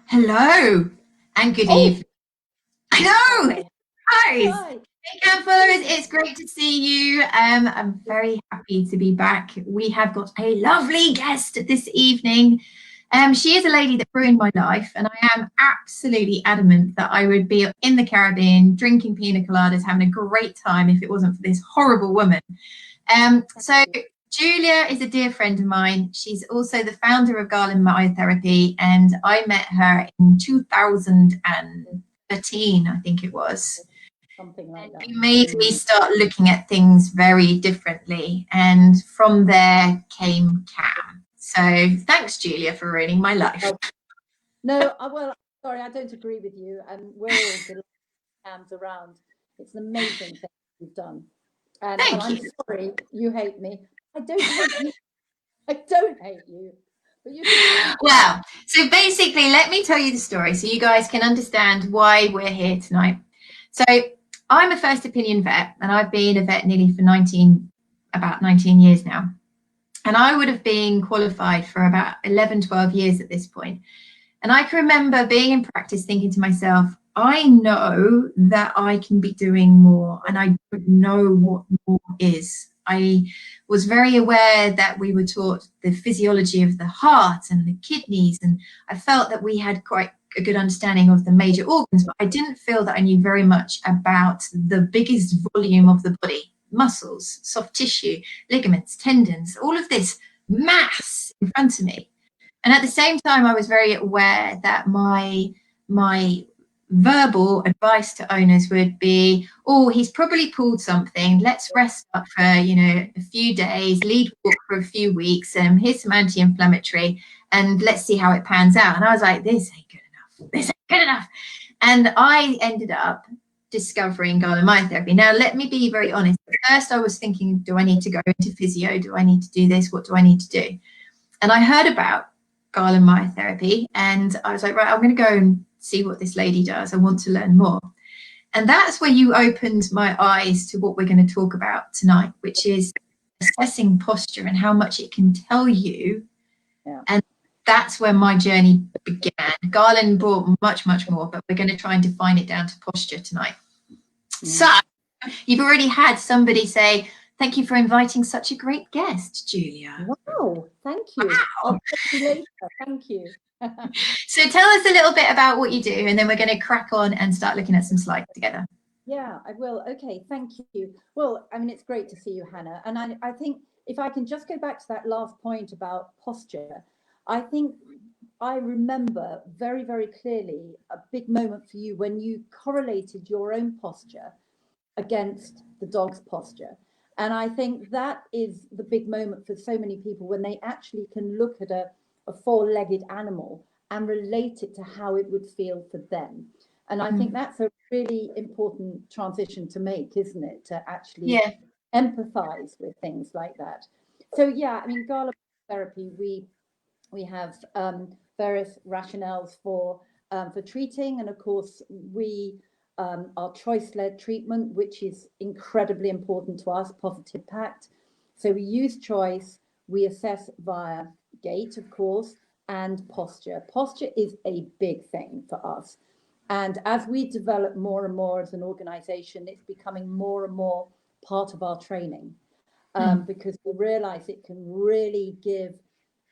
Hello and good Oh, evening. I know. hi. Guys. Hi. Hey, camp followers, it's great to see you. I'm very happy to be back. We have got a lovely guest this evening. She is a lady that ruined my life, and I am absolutely adamant that I would be in the Caribbean drinking pina coladas, having a great time if it wasn't for this horrible woman. So Julia is a dear friend of mine. She's also the founder of Galen Myotherapy, and I met her in 2013, I think it was. Something like that. It made me start looking at things very differently, and from there came Cam. So thanks, Julia, for ruining my life. No, well, sorry, I don't agree with you, and we're all delighted Cam's around. It's an amazing thing you've done. And I'm sorry you hate me. I don't hate you. I don't hate you. But you Well, so basically, let me tell you the story so you guys can understand why we're here tonight. So I'm a first opinion vet, and I've been a vet nearly for about 19 years now. And I would have been qualified for about 11, 12 years at this point. And I can remember being in practice thinking to myself, I know that I can be doing more, and I don't know what more is. I was very aware that we were taught the physiology of the heart and the kidneys, and I felt that we had quite a good understanding of the major organs, but I didn't feel that I knew very much about the biggest volume of the body: muscles, soft tissue, ligaments, tendons, all of this mass in front of me. And at the same time, I was very aware that my verbal advice to owners would be, oh, he's probably pulled something. Let's rest up for, a few days, lead walk for a few weeks, here's some anti-inflammatory, and let's see how it pans out. And I was like, this ain't good enough. This ain't good enough. And I ended up discovering Galen Myotherapy. Now, let me be very honest. At first, I was thinking, do I need to go into physio? Do I need to do this? What do I need to do? And I heard about Galen Myotherapy, and I was like, right, I'm going to go and see what this lady does. I want to learn more. And that's where you opened my eyes to what we're going to talk about tonight, which is assessing posture and how much it can tell you. Yeah. And that's where my journey began. Galen brought much, much more, but we're going to try and define it down to posture tonight. So you've already had somebody say, thank you for inviting such a great guest, Julia. Wow, thank you. Wow. I'll talk to you later. Thank you. So tell us a little bit about what you do, and then we're going to crack on and start looking at some slides together. Yeah, I will. Okay, thank you. Well, I mean, it's great to see you, Hannah. And I think if I can just go back to that last point about posture, I think I remember very, very clearly a big moment for you when you correlated your own posture against the dog's posture. And I think that is the big moment for so many people when they actually can look at a four-legged animal and relate it to how it would feel for them. And I think that's a really important transition to make, isn't it? To actually empathize with things like that. So yeah, I mean, Galen therapy, we have various rationales for treating, and of course our choice-led treatment, which is incredibly important to us, positive pact. So we use choice, we assess via gait, of course, and posture. Posture is a big thing for us. And as we develop more and more as an organization, it's becoming more and more part of our training because we realize it can really give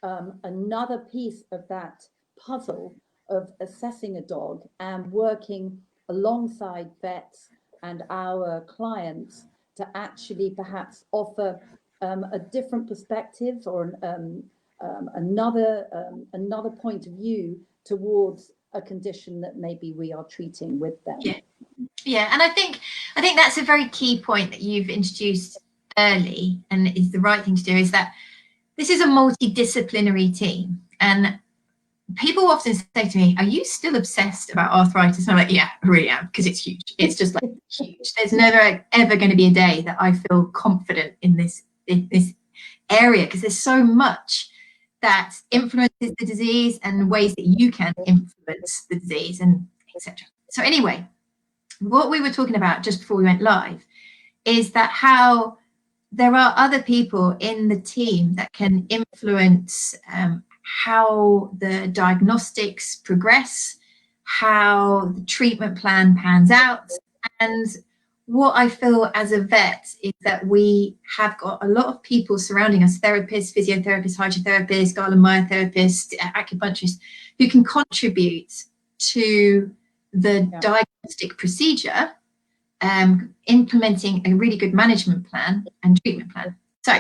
another piece of that puzzle of assessing a dog and working alongside vets and our clients to actually perhaps offer a different perspective or another point of view towards a condition that maybe we are treating with them. Yeah, and I think that's a very key point that you've introduced early, and is the right thing to do, is that this is a multidisciplinary team. And people often say to me, are you still obsessed about arthritis? And I'm like, yeah, I really am, because it's huge. It's just like huge. There's never ever going to be a day that I feel confident in this area, because there's so much that influences the disease and ways that you can influence the disease, and etc. So anyway, what we were talking about just before we went live is that how there are other people in the team that can influence how the diagnostics progress, how the treatment plan pans out. And what I feel as a vet is that we have got a lot of people surrounding us, therapists, physiotherapists, hydrotherapists, Galen Myotherapist, acupuncturists, who can contribute to the diagnostic procedure, implementing a really good management plan and treatment plan. So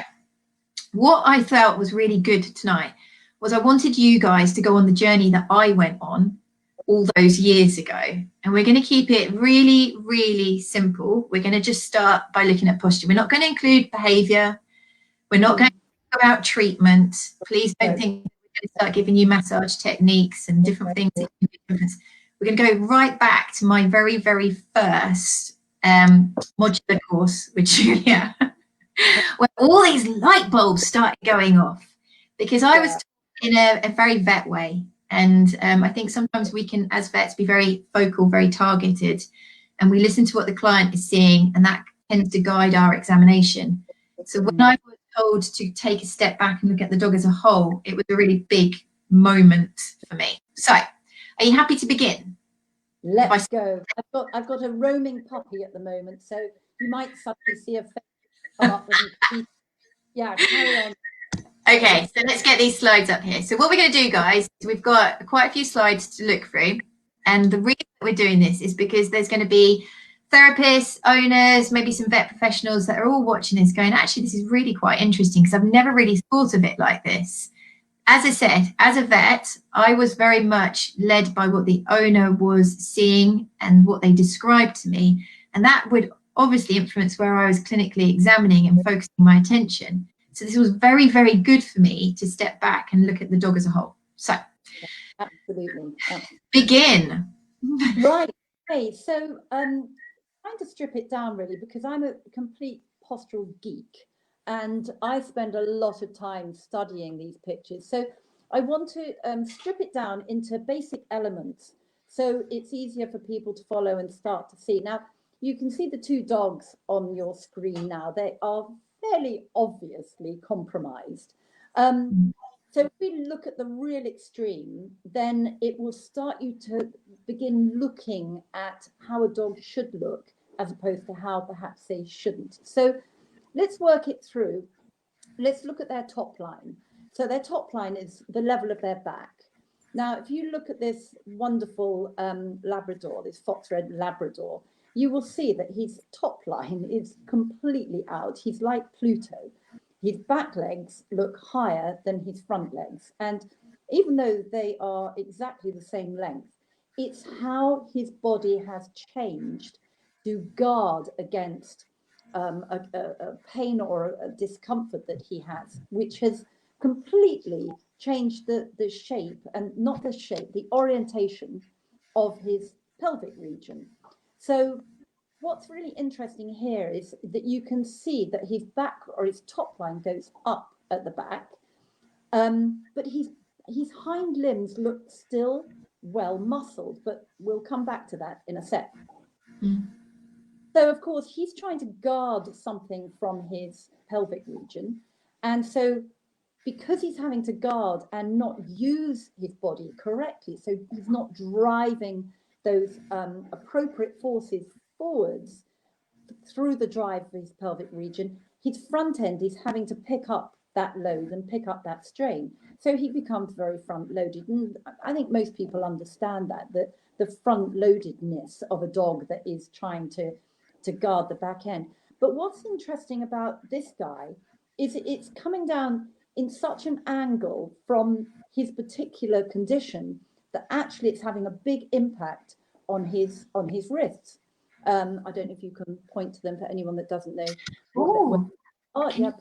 what I felt was really good tonight was I wanted you guys to go on the journey that I went on all those years ago. And we're going to keep it really, really simple. We're going to just start by looking at posture. We're not going to include behavior. We're not going to talk about treatment. Please don't think we're going to start giving you massage techniques and different things that can make a difference. We're going to go right back to my very, very first modular course with Julia, where all these light bulbs started going off, because I was taught in a very vet way. And I think sometimes we can, as vets, be very vocal, very targeted, and we listen to what the client is seeing, and that tends to guide our examination. So when I was told to take a step back and look at the dog as a whole, it was a really big moment for me. So, are you happy to begin? Let's go. I've got a roaming puppy at the moment, so you might suddenly see a face come up and yeah, carry on. Okay, so let's get these slides up here. So what we're going to do, guys, is we've got quite a few slides to look through. And the reason we're doing this is because there's going to be therapists, owners, maybe some vet professionals that are all watching this going, actually, this is really quite interesting because I've never really thought of it like this. As I said, as a vet, I was very much led by what the owner was seeing and what they described to me. And that would obviously influence where I was clinically examining and focusing my attention. So this was very, very good for me to step back and look at the dog as a whole. So, absolutely. Begin. Right. Okay. So, trying to strip it down really, because I'm a complete postural geek, and I spend a lot of time studying these pictures. So, I want to strip it down into basic elements, so it's easier for people to follow and start to see. Now, you can see the two dogs on your screen now. They are fairly obviously compromised. So if we look at the real extreme, then it will start you to begin looking at how a dog should look as opposed to how perhaps they shouldn't. So let's work it through. Let's look at their top line. So their top line is the level of their back. Now, if you look at this wonderful Labrador, this fox red Labrador, you will see that his top line is completely out. He's like Pluto. His back legs look higher than his front legs. And even though they are exactly the same length, it's how his body has changed to guard against a pain or a discomfort that he has, which has completely changed the shape, and not the shape, the orientation of his pelvic region. So what's really interesting here is that you can see that his back or his top line goes up at the back, but his hind limbs look still well muscled, but we'll come back to that in a sec. So of course he's trying to guard something from his pelvic region, and so because he's having to guard and not use his body correctly, so he's not driving those appropriate forces forwards through the drive of his pelvic region, his front end is having to pick up that load and pick up that strain. So he becomes very front loaded. And I think most people understand that the front loadedness of a dog that is trying to guard the back end. But what's interesting about this guy is it's coming down in such an angle from his particular condition that actually it's having a big impact on his wrists. I don't know if you can point to them for anyone that doesn't know. Oh, yeah.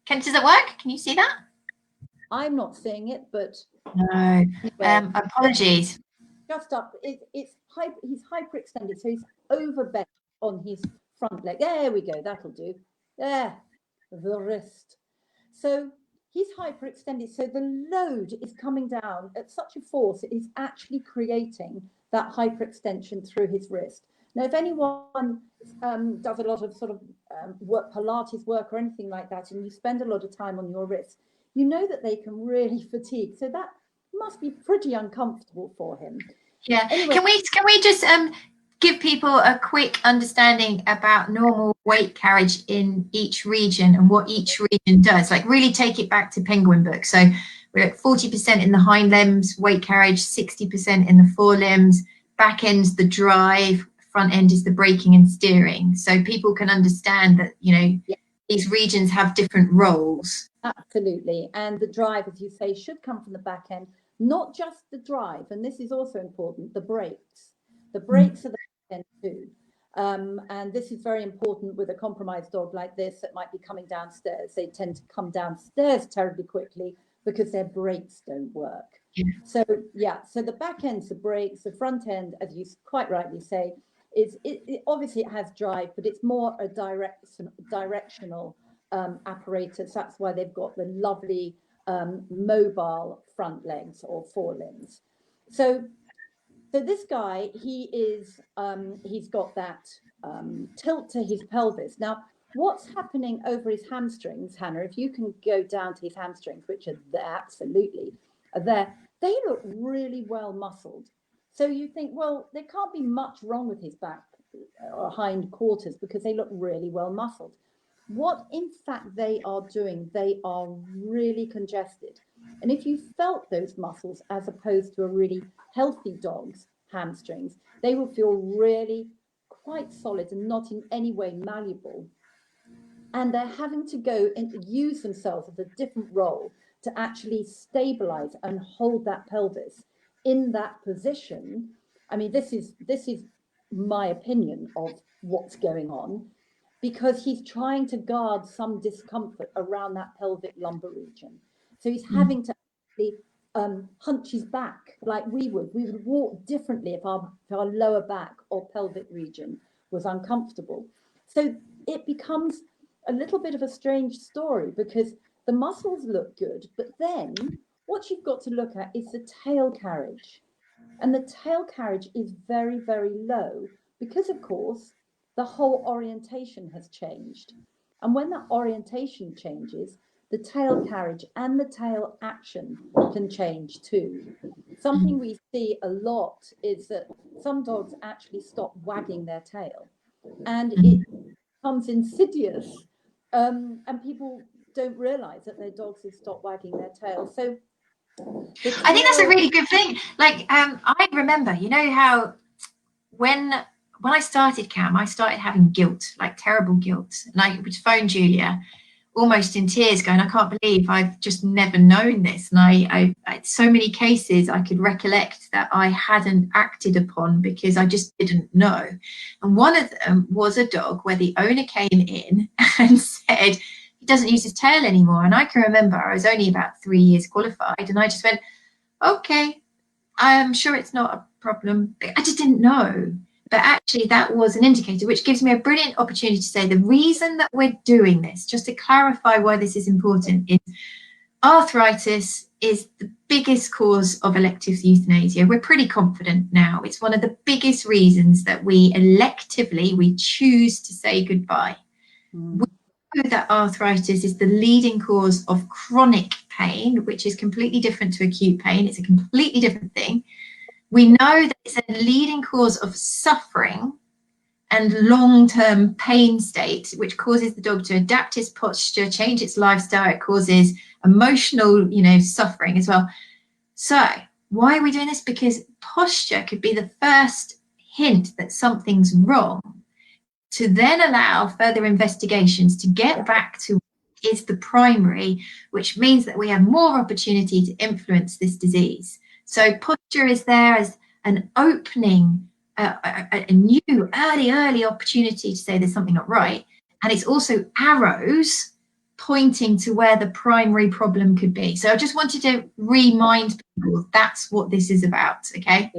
Does it work? Can you see that? I'm not seeing it, but no. Apologies. Just up. He's hyperextended, so he's overbent on his front leg. There we go. That'll do. There, the wrist. So he's hyperextended. So the load is coming down at such a force, it is actually creating that hyperextension through his wrist. Now, if anyone does a lot of sort of Pilates work or anything like that, and you spend a lot of time on your wrist, you know that they can really fatigue. So that must be pretty uncomfortable for him. Yeah. Anyway, Can we just give people a quick understanding about normal weight carriage in each region and what each region does? Like really take it back to penguin book. So we're at 40% in the hind limbs, weight carriage, 60% in the forelimbs, back end's the drive, front end is the braking and steering. So people can understand that, you know, yeah, these regions have different roles. absolutely. And the drive, as you say, should come from the back end, not just the drive. And this is also important, the brakes. The brakes are the back end too. And this is very important with a compromised dog like this that might be coming downstairs. They tend to come downstairs terribly quickly because their brakes don't work. Yeah. So yeah, so the back end's the brakes, the front end, as you quite rightly say, is it obviously it has drive, but it's more a directional apparatus. That's why they've got the lovely mobile front legs or forelimbs. So this guy, he's got that tilt to his pelvis. Now, what's happening over his hamstrings, Hannah, if you can go down to his hamstrings, which are there, absolutely are there, they look really well muscled. So you think, well, there can't be much wrong with his back or hind quarters because they look really well muscled. What in fact they are doing, they are really congested. And if you felt those muscles as opposed to a really healthy dog's hamstrings, they will feel really quite solid and not in any way malleable. And they're having to go and use themselves as a different role to actually stabilize and hold that pelvis in that position. I mean, this is my opinion of what's going on, because he's trying to guard some discomfort around that pelvic lumbar region. So he's having to actually hunch his back like we would. We would walk differently if our lower back or pelvic region was uncomfortable. So it becomes a little bit of a strange story because the muscles look good, but then what you've got to look at is the tail carriage. And the tail carriage is very, very low because, of course, the whole orientation has changed. And when that orientation changes, the tail carriage and the tail action can change too. Something we see a lot is that some dogs actually stop wagging their tail, and it becomes insidious, and people don't realize that their dogs have stopped wagging their tail. So I think that's a really good thing. Like, I remember, you know how when I started CAM, I started having guilt, like terrible guilt. And I would phone Julia almost in tears going, I can't believe I've just never known this. And I so many cases I could recollect that I hadn't acted upon because I just didn't know. And one of them was a dog where the owner came in and said, he doesn't use his tail anymore. And I can remember I was only about 3 years qualified and I just went, okay, I'm sure it's not a problem. I just didn't know. But actually, that was an indicator, which gives me a brilliant opportunity to say the reason that we're doing this, just to clarify why this is important, is arthritis is the biggest cause of elective euthanasia. We're pretty confident now. It's one of the biggest reasons that we choose to say goodbye. We know that arthritis is the leading cause of chronic pain, which is completely different to acute pain. It's a completely different thing. We know that it's a leading cause of suffering and long-term pain state, which causes the dog to adapt its posture, change its lifestyle. It causes emotional, suffering as well. So why are we doing this? Because posture could be the first hint that something's wrong, to then allow further investigations to get back to what is the primary, which means that we have more opportunity to influence this disease. So posture is there as an opening, a new early opportunity to say there's something not right. And it's also arrows pointing to where the primary problem could be. So I just wanted to remind people that's what this is about, okay?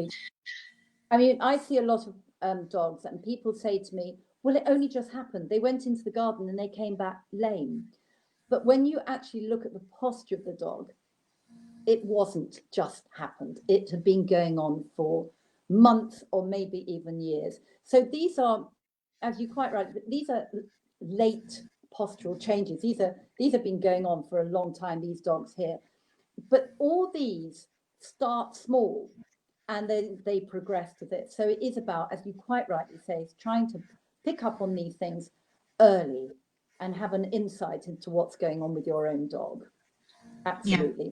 I mean, I see a lot of dogs and people say to me, well, it only just happened. They went into the garden and they came back lame. But when you actually look at the posture of the dog, it wasn't just happened. It had been going on for months or maybe even years. So these are, as you quite right, these are late postural changes. These have been going on for a long time, these dogs here. But all these start small and then they progress to this. So it is about, as you quite rightly say, is trying to pick up on these things early and have an insight into what's going on with your own dog. Absolutely. Yeah.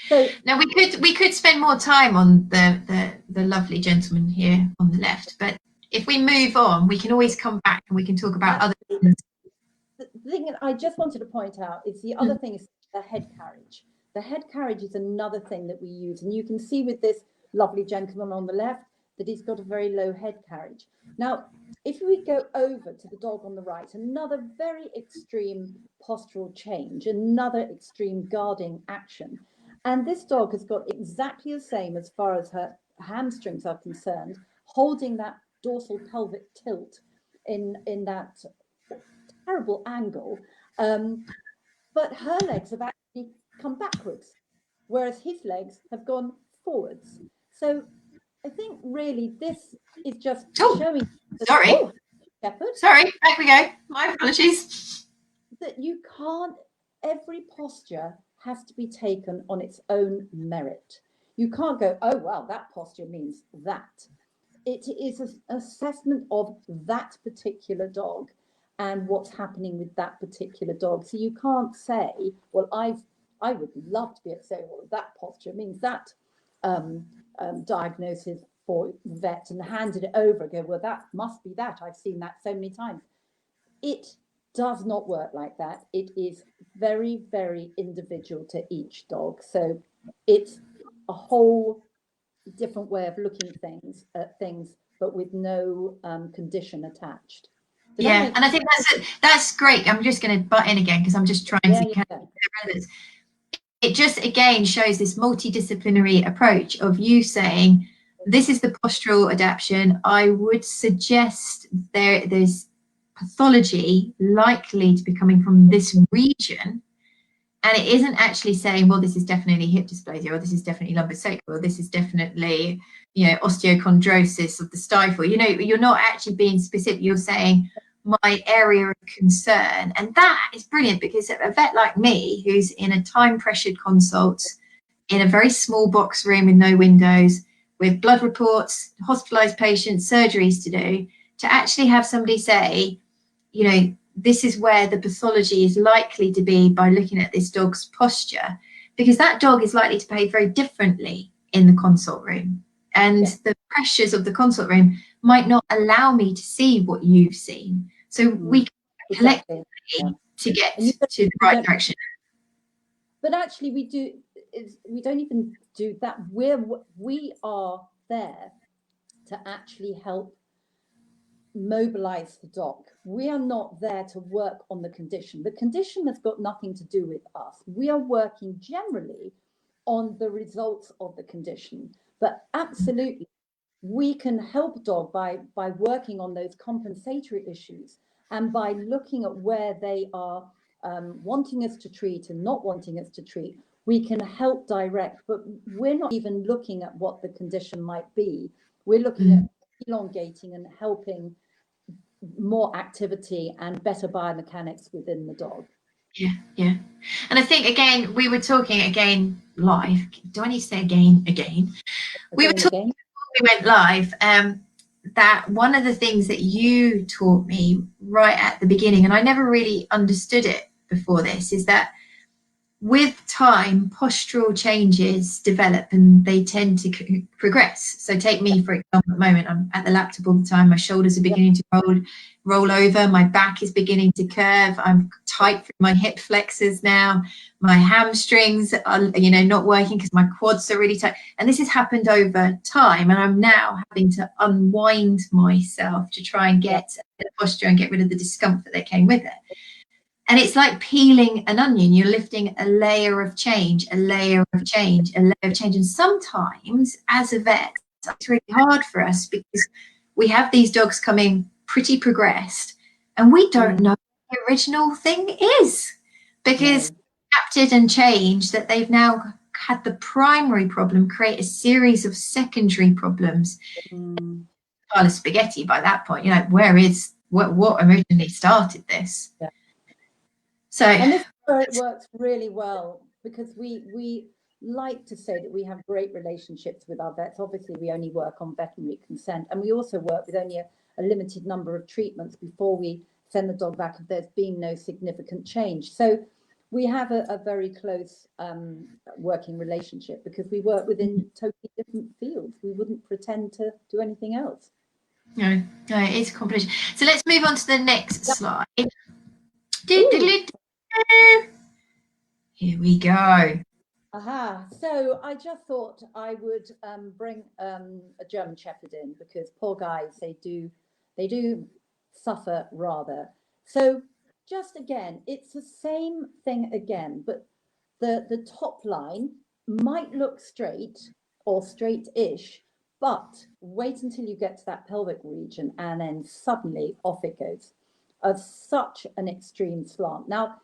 So now we could spend more time on the lovely gentleman here on the left, but if we move on, we can always come back and we can talk about other things. The thing that I just wanted to point out is the other thing is the head carriage. The head carriage is another thing that we use, and you can see with this lovely gentleman on the left that he's got a very low head carriage. Now, if we go over to the dog on the right, another very extreme postural change, another extreme guarding action. And this dog has got exactly the same as far as her hamstrings are concerned, holding that dorsal pelvic tilt in that terrible angle, but her legs have actually come backwards, whereas his legs have gone forwards. So I think really this is just showing. Sorry, Shepherd. Sorry, back we go. My apologies. That you can't. Every posture has to be taken on its own merit. You can't go, oh well, that posture means that. It is an assessment of that particular dog and what's happening with that particular dog. So you can't say, well, I would love to be able to say, well, that posture means that diagnosis for vet, and handed it over and go, well, that must be that. I've seen that so many times. It does not work like that. It is very, very individual to each dog. So it's a whole different way of looking at things, but with no condition attached. And I think that's great. I'm just going to butt in again because I'm just trying to it just again shows this multidisciplinary approach of you saying this is the postural adaptation. I would suggest there's pathology likely to be coming from this region, and it isn't actually saying, well, this is definitely hip dysplasia, or this is definitely lumbosacral, or this is definitely, osteochondrosis of the stifle. You're not actually being specific. You're saying my area of concern, and that is brilliant because a vet like me, who's in a time-pressured consult in a very small box room with no windows, with blood reports, hospitalized patients, surgeries to do, to actually have somebody say, this is where the pathology is likely to be by looking at this dog's posture, because that dog is likely to behave very differently in the consult room. And the pressures of the consult room might not allow me to see what you've seen. So we can collectively to get to the right direction. But actually we don't even do that. We are there to actually help mobilize the dog. We are not there to work on the condition. The condition has got nothing to do with us. We are working generally on the results of the condition, but absolutely we can help dog by working on those compensatory issues and by looking at where they are wanting us to treat and not wanting us to treat. We can help direct, but we're not even looking at what the condition might be. We're looking at elongating and helping more activity and better biomechanics within the dog. Yeah. And I think, again, we were talking again live. Do I need to say again? We were talking before we went live that one of the things that you taught me right at the beginning, and I never really understood it before this, is that with time, postural changes develop and they tend to progress. So take me, for example, at the moment, I'm at the laptop all the time. My shoulders are beginning to roll over. My back is beginning to curve. I'm tight through my hip flexors now. My hamstrings are, not working because my quads are really tight. And this has happened over time. And I'm now having to unwind myself to try and get the posture and get rid of the discomfort that came with it. And it's like peeling an onion. You're lifting a layer of change, a layer of change, a layer of change. And sometimes, as a vet, it's really hard for us because we have these dogs coming pretty progressed and we don't know what the original thing is because adapted and changed, that they've now had the primary problem create a series of secondary problems. Pile of spaghetti by that point. Where is what originally started this? So, and this is where it works really well, because we like to say that we have great relationships with our vets. Obviously, we only work on veterinary consent, and we also work with only a limited number of treatments before we send the dog back if there's been no significant change. So we have a very close working relationship, because we work within totally different fields. We wouldn't pretend to do anything else. no, it is a competition. So let's move on to the next slide. Here we go. Aha. So I just thought I would bring a German Shepherd in, because poor guys, they do suffer rather. So just again, it's the same thing again, but the top line might look straight or straight-ish, but wait until you get to that pelvic region, and then suddenly off it goes, of such an extreme slant. Now,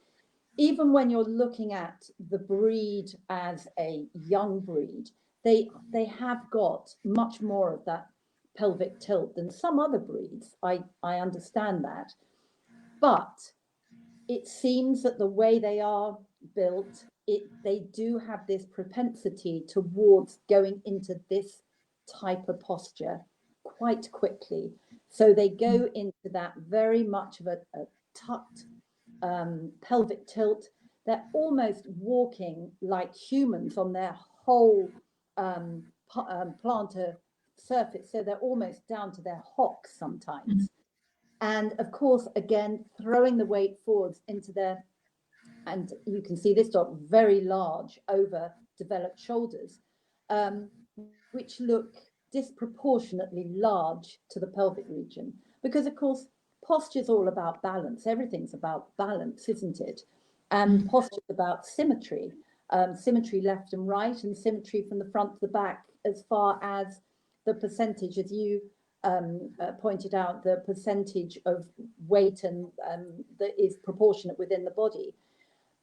even when you're looking at the breed as a young breed, they have got much more of that pelvic tilt than some other breeds. I understand that. But it seems that the way they are built, they do have this propensity towards going into this type of posture quite quickly. So they go into that very much of a tucked pelvic tilt. They're almost walking like humans on their whole plantar surface. So they're almost down to their hocks sometimes. And of course, again, throwing the weight forwards into their, and you can see this dog, very large, overdeveloped shoulders, which look disproportionately large to the pelvic region. Because, of course, posture is all about balance. Everything's about balance, isn't it? And posture is about symmetry, symmetry left and right, and symmetry from the front to the back, as far as the percentage, as you pointed out, the percentage of weight and that is proportionate within the body.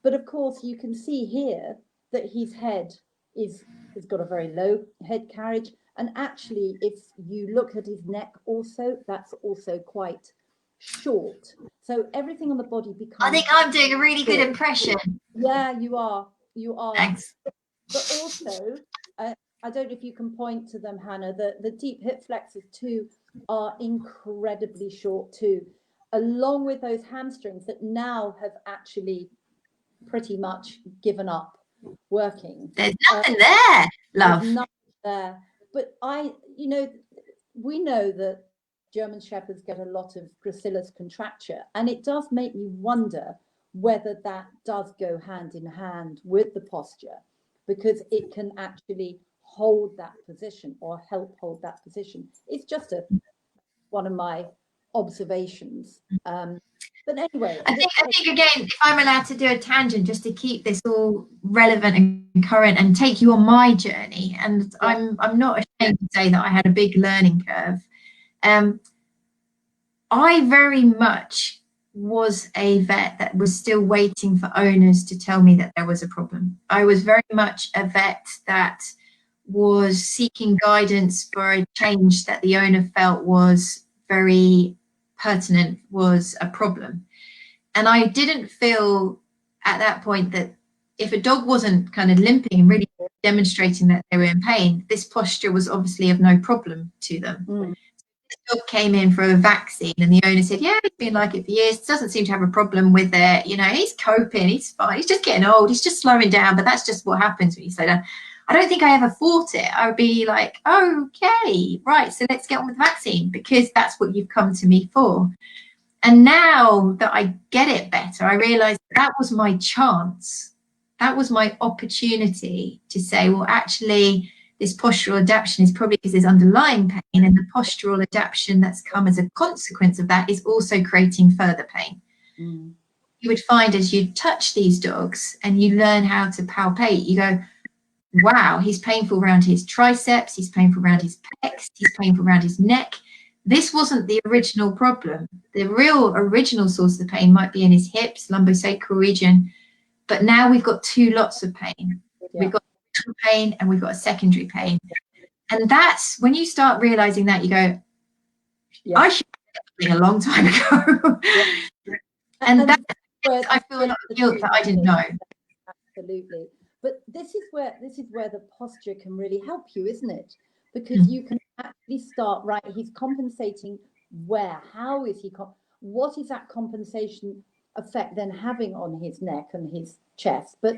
But of course, you can see here that his head has got a very low head carriage. And actually, if you look at his neck also, that's also quite short. So everything on the body becomes... I think I'm doing a really good impression. Yeah, you are. You are. Thanks. But also, I don't know if you can point to them, Hannah, the deep hip flexors too are incredibly short too, along with those hamstrings that now have actually pretty much given up working. There's nothing there, love. There's nothing there. But we know that German Shepherds get a lot of gracilis contracture, and it does make me wonder whether that does go hand in hand with the posture, because it can actually hold that position or help hold that position. It's just one of my observations. But anyway, I think again, if I'm allowed to do a tangent just to keep this all relevant and current and take you on my journey, and yeah. I'm not ashamed to say that I had a big learning curve. I very much was a vet that was still waiting for owners to tell me that there was a problem. I was very much a vet that was seeking guidance for a change that the owner felt was very pertinent, was a problem. And I didn't feel at that point that if a dog wasn't kind of limping and really demonstrating that they were in pain, this posture was obviously of no problem to them. The dog came in for a vaccine and the owner said, yeah, he's been like it for years, doesn't seem to have a problem with it, he's coping, he's fine, he's just getting old, he's just slowing down, but that's just what happens when you slow down. I don't think I ever fought it. I would be like, okay, right, so let's get on with the vaccine, because that's what you've come to me for. And now that I get it better, I realize that was my chance. That was my opportunity to say, well, actually, this postural adaptation is probably because there's underlying pain, and the postural adaptation that's come as a consequence of that is also creating further pain. You would find as you touch these dogs and you learn how to palpate, you go, wow, he's painful around his triceps, he's painful around his pecs, he's painful around his neck. This wasn't the original problem. The real original source of pain might be in his hips, lumbosacral region, but now we've got two lots of pain. Yeah. We've got pain and we've got a secondary pain. And that's when you start realizing that, you go, I should have been a long time ago. And I feel a lot of guilt that I didn't know. Absolutely. But this is where the posture can really help you, isn't it? Because you can actually start, right, he's compensating where, how is he, what is that compensation effect then having on his neck and his chest? But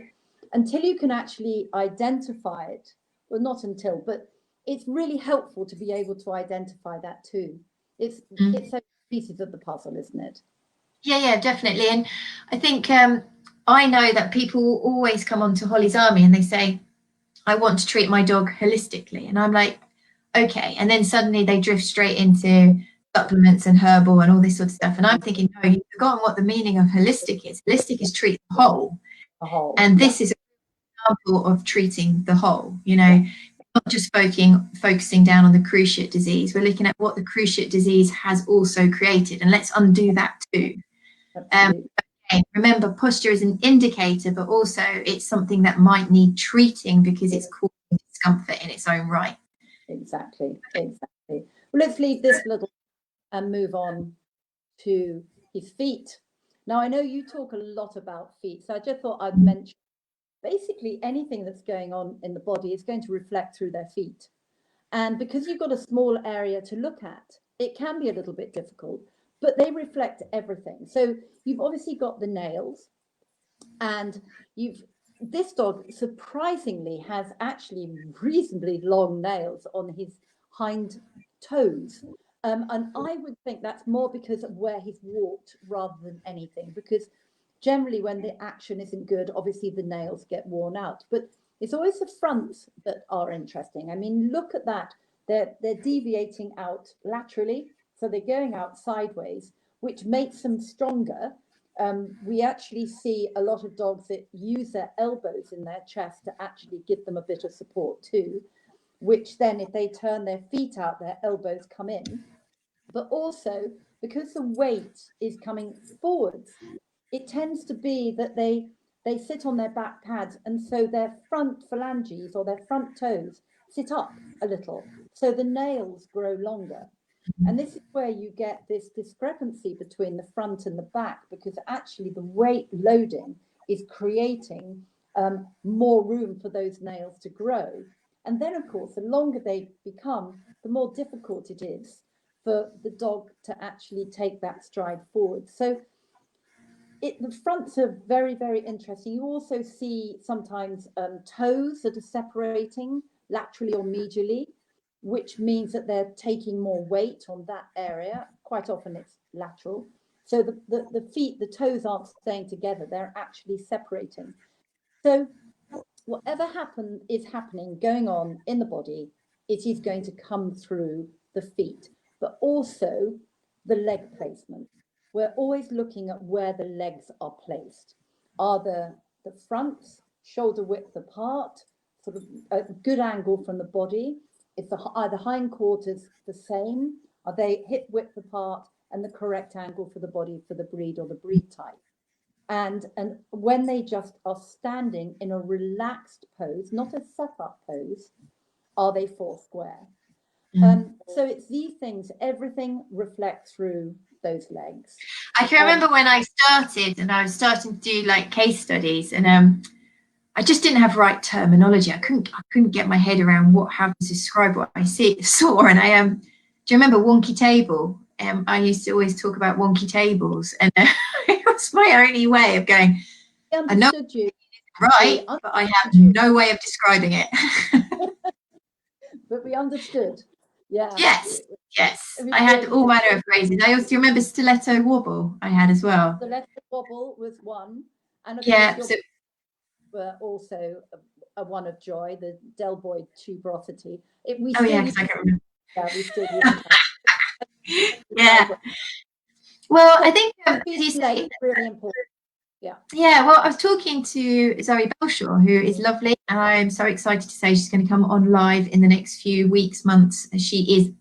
until you can actually identify it, well, not until, but it's really helpful to be able to identify that too. It's a pieces of the puzzle, isn't it? Yeah, definitely. And I think I know that people always come on to Holly's Army and they say, I want to treat my dog holistically. And I'm like, okay. And then suddenly they drift straight into supplements and herbal and all this sort of stuff. And I'm thinking, no, you've forgotten what the meaning of holistic is. Holistic is treat the whole. And this is an example of treating the whole, you know, not just focusing down on the cruciate disease. We're looking at what the cruciate disease has also created. And let's undo that too. Remember, posture is an indicator, but also it's something that might need treating because it's causing discomfort in its own right. Exactly. Well, let's leave this little and move on to his feet. Now, I know you talk a lot about feet, so I just thought I'd mention basically anything that's going on in the body is going to reflect through their feet. And because you've got a small area to look at, it can be a little bit difficult, but they reflect everything. So you've obviously got the nails, and this dog surprisingly has actually reasonably long nails on his hind toes. And I would think that's more because of where he's walked rather than anything, because generally when the action isn't good, obviously the nails get worn out. But it's always the fronts that are interesting. I mean, look at that. They're deviating out laterally, so they're going out sideways, which makes them stronger. We actually see a lot of dogs that use their elbows in their chest to actually give them a bit of support too, which then if they turn their feet out, their elbows come in. But also, because the weight is coming forwards, it tends to be that they sit on their back pads, and so their front phalanges or their front toes sit up a little, so the nails grow longer. And this is where you get this discrepancy between the front and the back, because actually the weight loading is creating more room for those nails to grow. And then, of course, the longer they become, the more difficult it is for the dog to actually take that stride forward. So the fronts are very, very interesting. You also see sometimes toes that are separating laterally or medially, which means that they're taking more weight on that area. Quite often it's lateral. So the feet, the toes aren't staying together, they're actually separating. So whatever is happening, going on in the body, it is going to come through the feet, but also the leg placement. We're always looking at where the legs are placed. Are the fronts shoulder width apart, sort of a good angle from the body? Are the hindquarters the same? Are they hip width apart and the correct angle for the body for the breed or the breed type? And when they just are standing in a relaxed pose, not a set-up pose, are they four square? So it's these things, everything reflects through those legs. I can remember when I started and I was starting to do like case studies, and I just didn't have right terminology. I couldn't get my head around how to describe what I saw. And do you remember wonky table? I used to always talk about wonky tables, and it was my only way of going, I know you right, but I have no way of describing it. But we understood. Yeah. Yes. I had all manner of phrases. I also remember stiletto wobble I had as well. Stiletto wobble was one. And of course, were also a one of joy, the delboid tuberosity. I can't remember. Yeah, we still use yeah. Well, I think you say it's really important. Yeah, well, I was talking to Zoe Belshaw, who is lovely, and I'm so excited to say she's going to come on live in the next few weeks, months. She is amazing.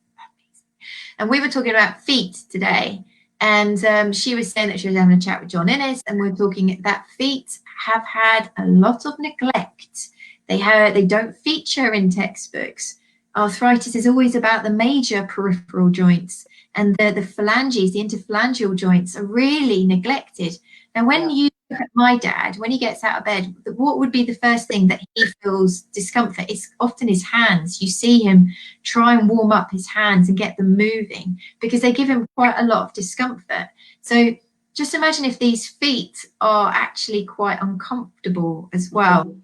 And we were talking about feet today, and she was saying that she was having a chat with John Innes, and we're talking that feet have had a lot of neglect. They don't feature in textbooks. Arthritis is always about the major peripheral joints, and the phalanges, the interphalangeal joints, are really neglected. Now, when you look at my dad, when he gets out of bed, what would be the first thing that he feels discomfort? It's often his hands. You see him try and warm up his hands and get them moving because they give him quite a lot of discomfort. So just imagine if these feet are actually quite uncomfortable as well.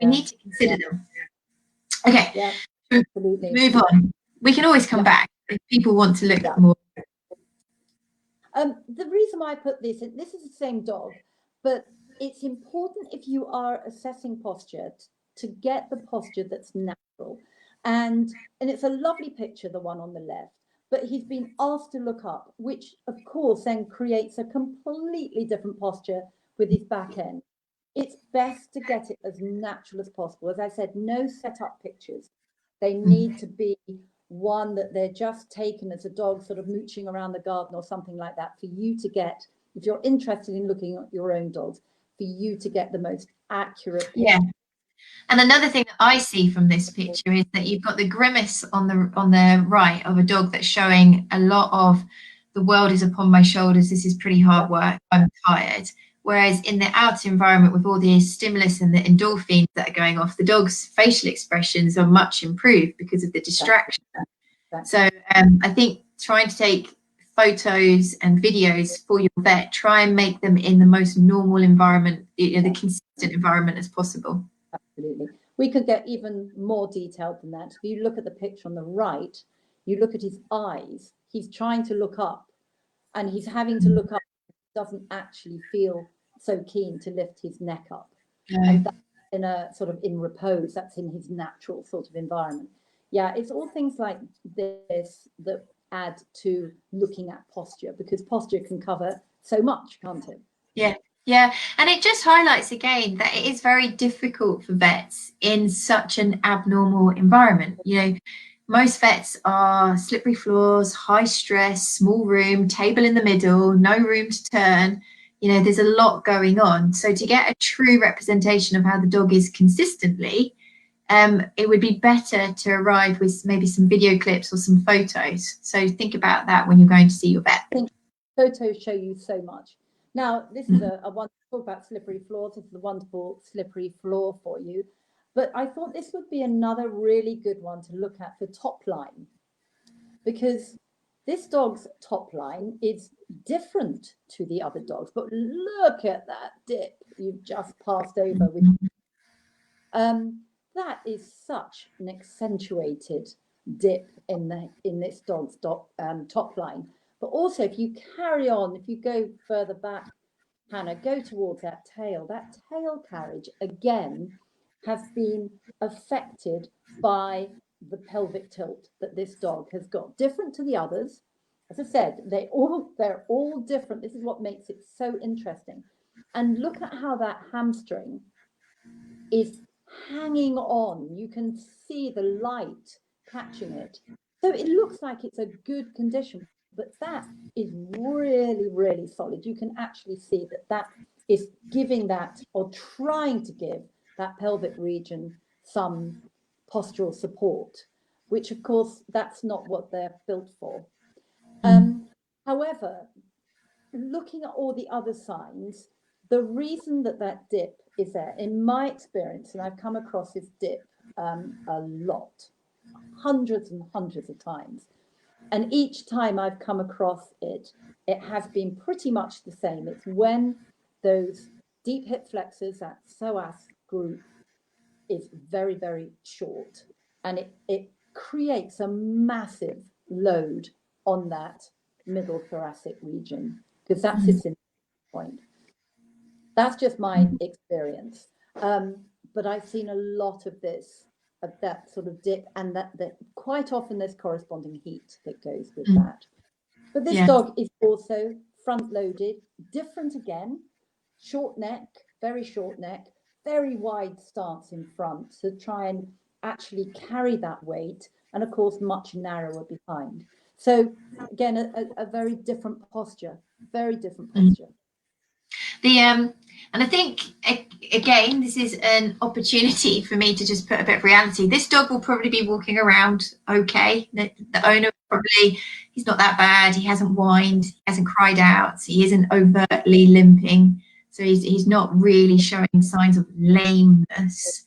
We need to consider them. Okay, move on. We can always come back if people want to look more. The reason why I put this in, this is the same dog, but it's important if you are assessing posture to get the posture that's natural. And it's a lovely picture, the one on the left, but he's been asked to look up, which of course then creates a completely different posture with his back end. It's best to get it as natural as possible. As I said, no setup pictures. They need to be one that they're just taken as a dog sort of mooching around the garden or something like that, for you to get, if you're interested in looking at your own dogs, for you to get the most accurate picture. Yeah. And another thing that I see from this picture is that you've got the grimace on the right of a dog that's showing a lot of the world is upon my shoulders, this is pretty hard work, I'm tired. Whereas in the outer environment with all the stimulus and the endorphins that are going off, the dog's facial expressions are much improved because of the distraction. So I think trying to take photos and videos for your vet, try and make them in the most normal environment, the consistent environment as possible. Absolutely. We could get even more detailed than that. If you look at the picture on the right, you look at his eyes, he's trying to look up and he's having to look up, doesn't actually feel so keen to lift his neck up. And that's in a sort of in repose, that's in his natural sort of environment. Yeah, it's all things like this that add to looking at posture, because posture can cover so much, can't it? Yeah, and it just highlights again that it is very difficult for vets in such an abnormal environment. You know, most vets are slippery floors, high stress, small room, table in the middle, no room to turn. You know, there's a lot going on. So to get a true representation of how the dog is consistently, it would be better to arrive with maybe some video clips or some photos. So think about that when you're going to see your vet. I think photos show you so much. Now, this is a wonderful talk about slippery floors. This is a wonderful slippery floor for you. But I thought this would be another really good one to look at for top line, because this dog's top line is different to the other dogs. But look at that dip you've just passed over with. That is such an accentuated dip in this dog's top line. But also, if you carry on, if you go further back, Hannah, go towards that tail carriage again has been affected by the pelvic tilt that this dog has got. Different to the others. As I said, they're all different. This is what makes it so interesting. And look at how that hamstring is hanging on. You can see the light catching it. So it looks like it's a good condition, but that is really, really solid. You can actually see that is giving that, or trying to give that pelvic region some postural support, which of course that's not what they're built for. However, looking at all the other signs, the reason that dip is there, in my experience, and I've come across this dip a lot, hundreds and hundreds of times, and each time I've come across it, it has been pretty much the same. It's when those deep hip flexors, that psoas group, is very, very short, and it creates a massive load on that middle thoracic region, because that's its point. That's just my experience. But I've seen a lot of this, of that sort of dip, and that quite often there's corresponding heat that goes with that. But this dog is also front loaded, different again, short neck, very wide stance in front to try and actually carry that weight, and of course much narrower behind. So again, a very different posture, very different posture. And I think, again, this is an opportunity for me to just put a bit of reality. This dog will probably be walking around okay. The owner probably, he's not that bad. He hasn't whined, he hasn't cried out. He isn't overtly limping. So he's not really showing signs of lameness.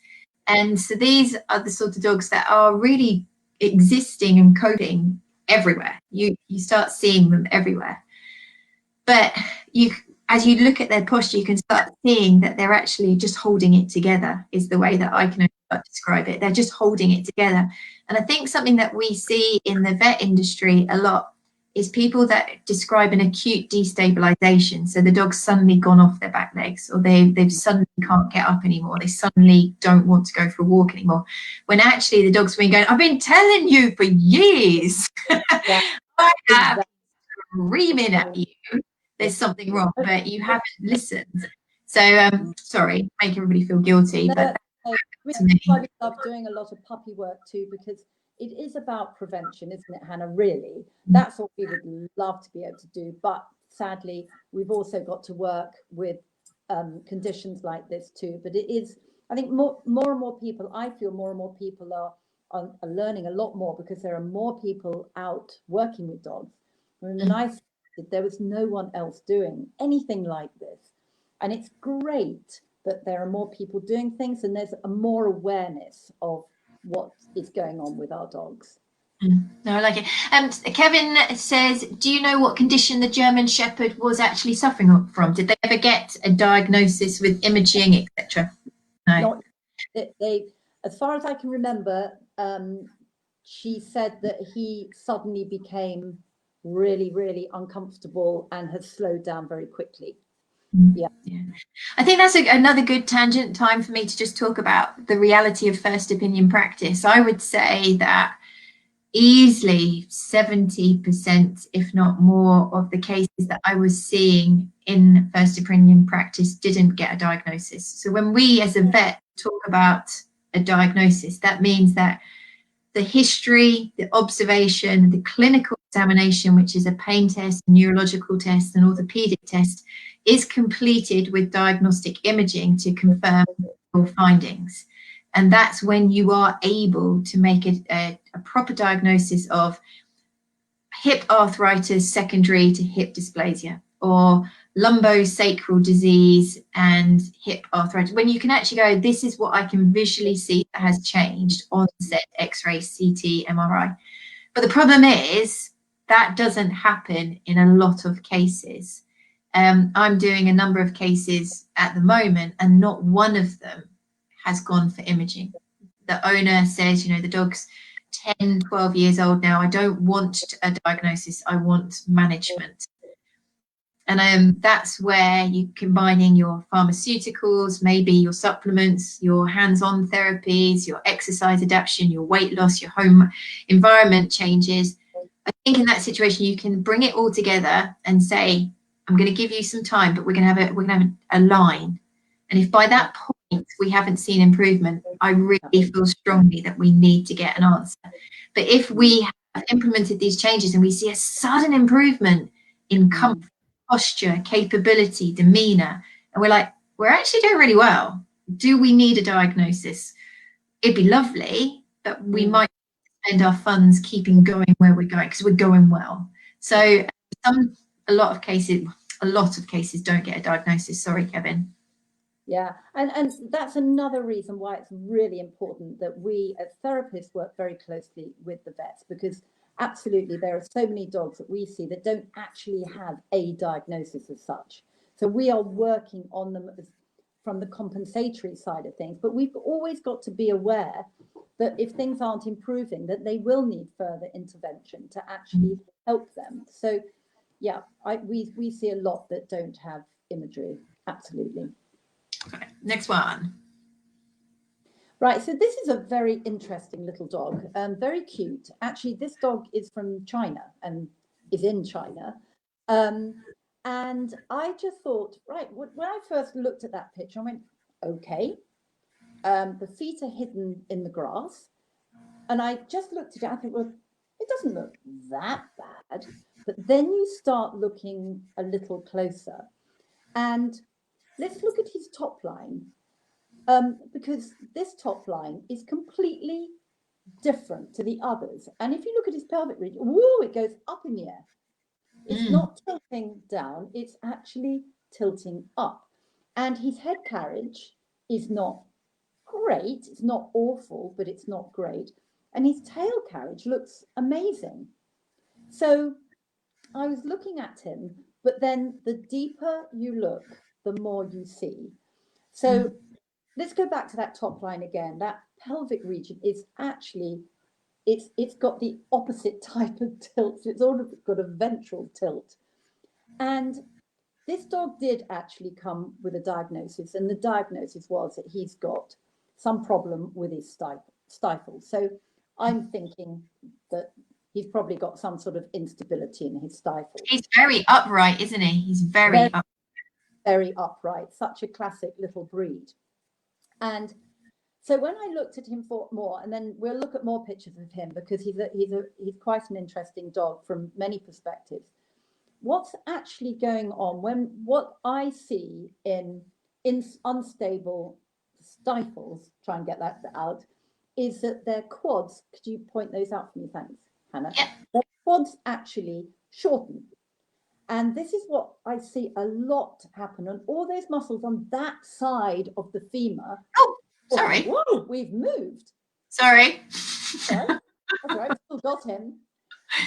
And so these are the sort of dogs that are really existing and coding everywhere. You start seeing them everywhere. But as you look at their posture, you can start seeing that they're actually just holding it together, is the way that I can describe it. They're just holding it together. And I think something that we see in the vet industry a lot is people that describe an acute destabilization. So the dog's suddenly gone off their back legs, or they've suddenly can't get up anymore. They suddenly don't want to go for a walk anymore. When actually the dog's been going, I've been telling you for years. Yeah, I have screaming at you. There's something wrong, but you haven't listened. So sorry, make everybody feel guilty. No, but that's why we love doing a lot of puppy work too, because it is about prevention, isn't it, Hannah? Really, that's what we would love to be able to do. But sadly, we've also got to work with conditions like this too. But it is, I think, more and more people. I feel more and more people are learning a lot more, because there are more people out working with dogs. When I started, there was no one else doing anything like this, and it's great that there are more people doing things, and there's a more awareness of what is going on with our dogs. No, I like it. Kevin says, do you know what condition the German Shepherd was actually suffering from? Did they ever get a diagnosis with imaging, etc.? No. They, as far as I can remember, she said that he suddenly became really, really uncomfortable and has slowed down very quickly. Yeah. I think that's another good tangent time for me to just talk about the reality of first opinion practice. I would say that easily 70%, if not more, of the cases that I was seeing in first opinion practice didn't get a diagnosis. So when we as a vet talk about a diagnosis, that means that the history, the observation, the clinical examination, which is a pain test, neurological test, and orthopedic test, is completed with diagnostic imaging to confirm your findings. And that's when you are able to make a proper diagnosis of hip arthritis secondary to hip dysplasia, or lumbosacral disease and hip arthritis, when you can actually go, this is what I can visually see that has changed on set X-ray, CT, MRI. But the problem is that doesn't happen in a lot of cases. I'm doing a number of cases at the moment, and not one of them has gone for imaging. The owner says, you know, the dog's 10, 12 years old now. I don't want a diagnosis. I want management. And that's where you're combining your pharmaceuticals, maybe your supplements, your hands-on therapies, your exercise adaptation, your weight loss, your home environment changes. I think in that situation, you can bring it all together and say, I'm going to give you some time, but we're going to have a line. And if by that point we haven't seen improvement, I really feel strongly that we need to get an answer. But if we have implemented these changes and we see a sudden improvement in comfort, posture, capability, demeanor, and we're like, we're actually doing really well. Do we need a diagnosis? It'd be lovely, but we might spend our funds keeping going where we're going because we're going well. So a lot of cases don't get a diagnosis. Sorry, Kevin. Yeah, and that's another reason why it's really important that we as therapists work very closely with the vets, because absolutely there are so many dogs that we see that don't actually have a diagnosis as such. So we are working on them from the compensatory side of things, but we've always got to be aware that if things aren't improving, that they will need further intervention to actually help them. So yeah, we see a lot that don't have imagery. Absolutely. Okay, next one. Right, so this is a very interesting little dog, very cute. Actually, this dog is from China and is in China. And I just thought, right, when I first looked at that picture, I went, okay, the feet are hidden in the grass. And I just looked at it, I think, well, it doesn't look that bad. But then you start looking a little closer. And let's look at his top line. Because this top line is completely different to the others. And if you look at his pelvic region, whoa, it goes up in the air. It's not tilting down, it's actually tilting up. And his head carriage is not great. It's not awful, but it's not great. And his tail carriage looks amazing. So I was looking at him, but then the deeper you look, the more you see. So let's go back to that top line again. That pelvic region is actually, it's got the opposite type of tilt. It's all got a ventral tilt. And this dog did actually come with a diagnosis, and the diagnosis was that he's got some problem with his stifle. So I'm thinking that he's probably got some sort of instability in his stifle. He's very upright, isn't he? He's very upright, such a classic little breed. And so when I looked at him for more, and then we'll look at more pictures of him because he's quite an interesting dog from many perspectives. What's actually going on what I see in unstable stifles, try and get that out, is that their quads, could you point those out for me? Thanks, Hannah. Yeah. Their quads actually shorten. And this is what I see a lot happen on all those muscles on that side of the femur. Oh, sorry. Whoa, we've moved. Sorry. That's right, still got him.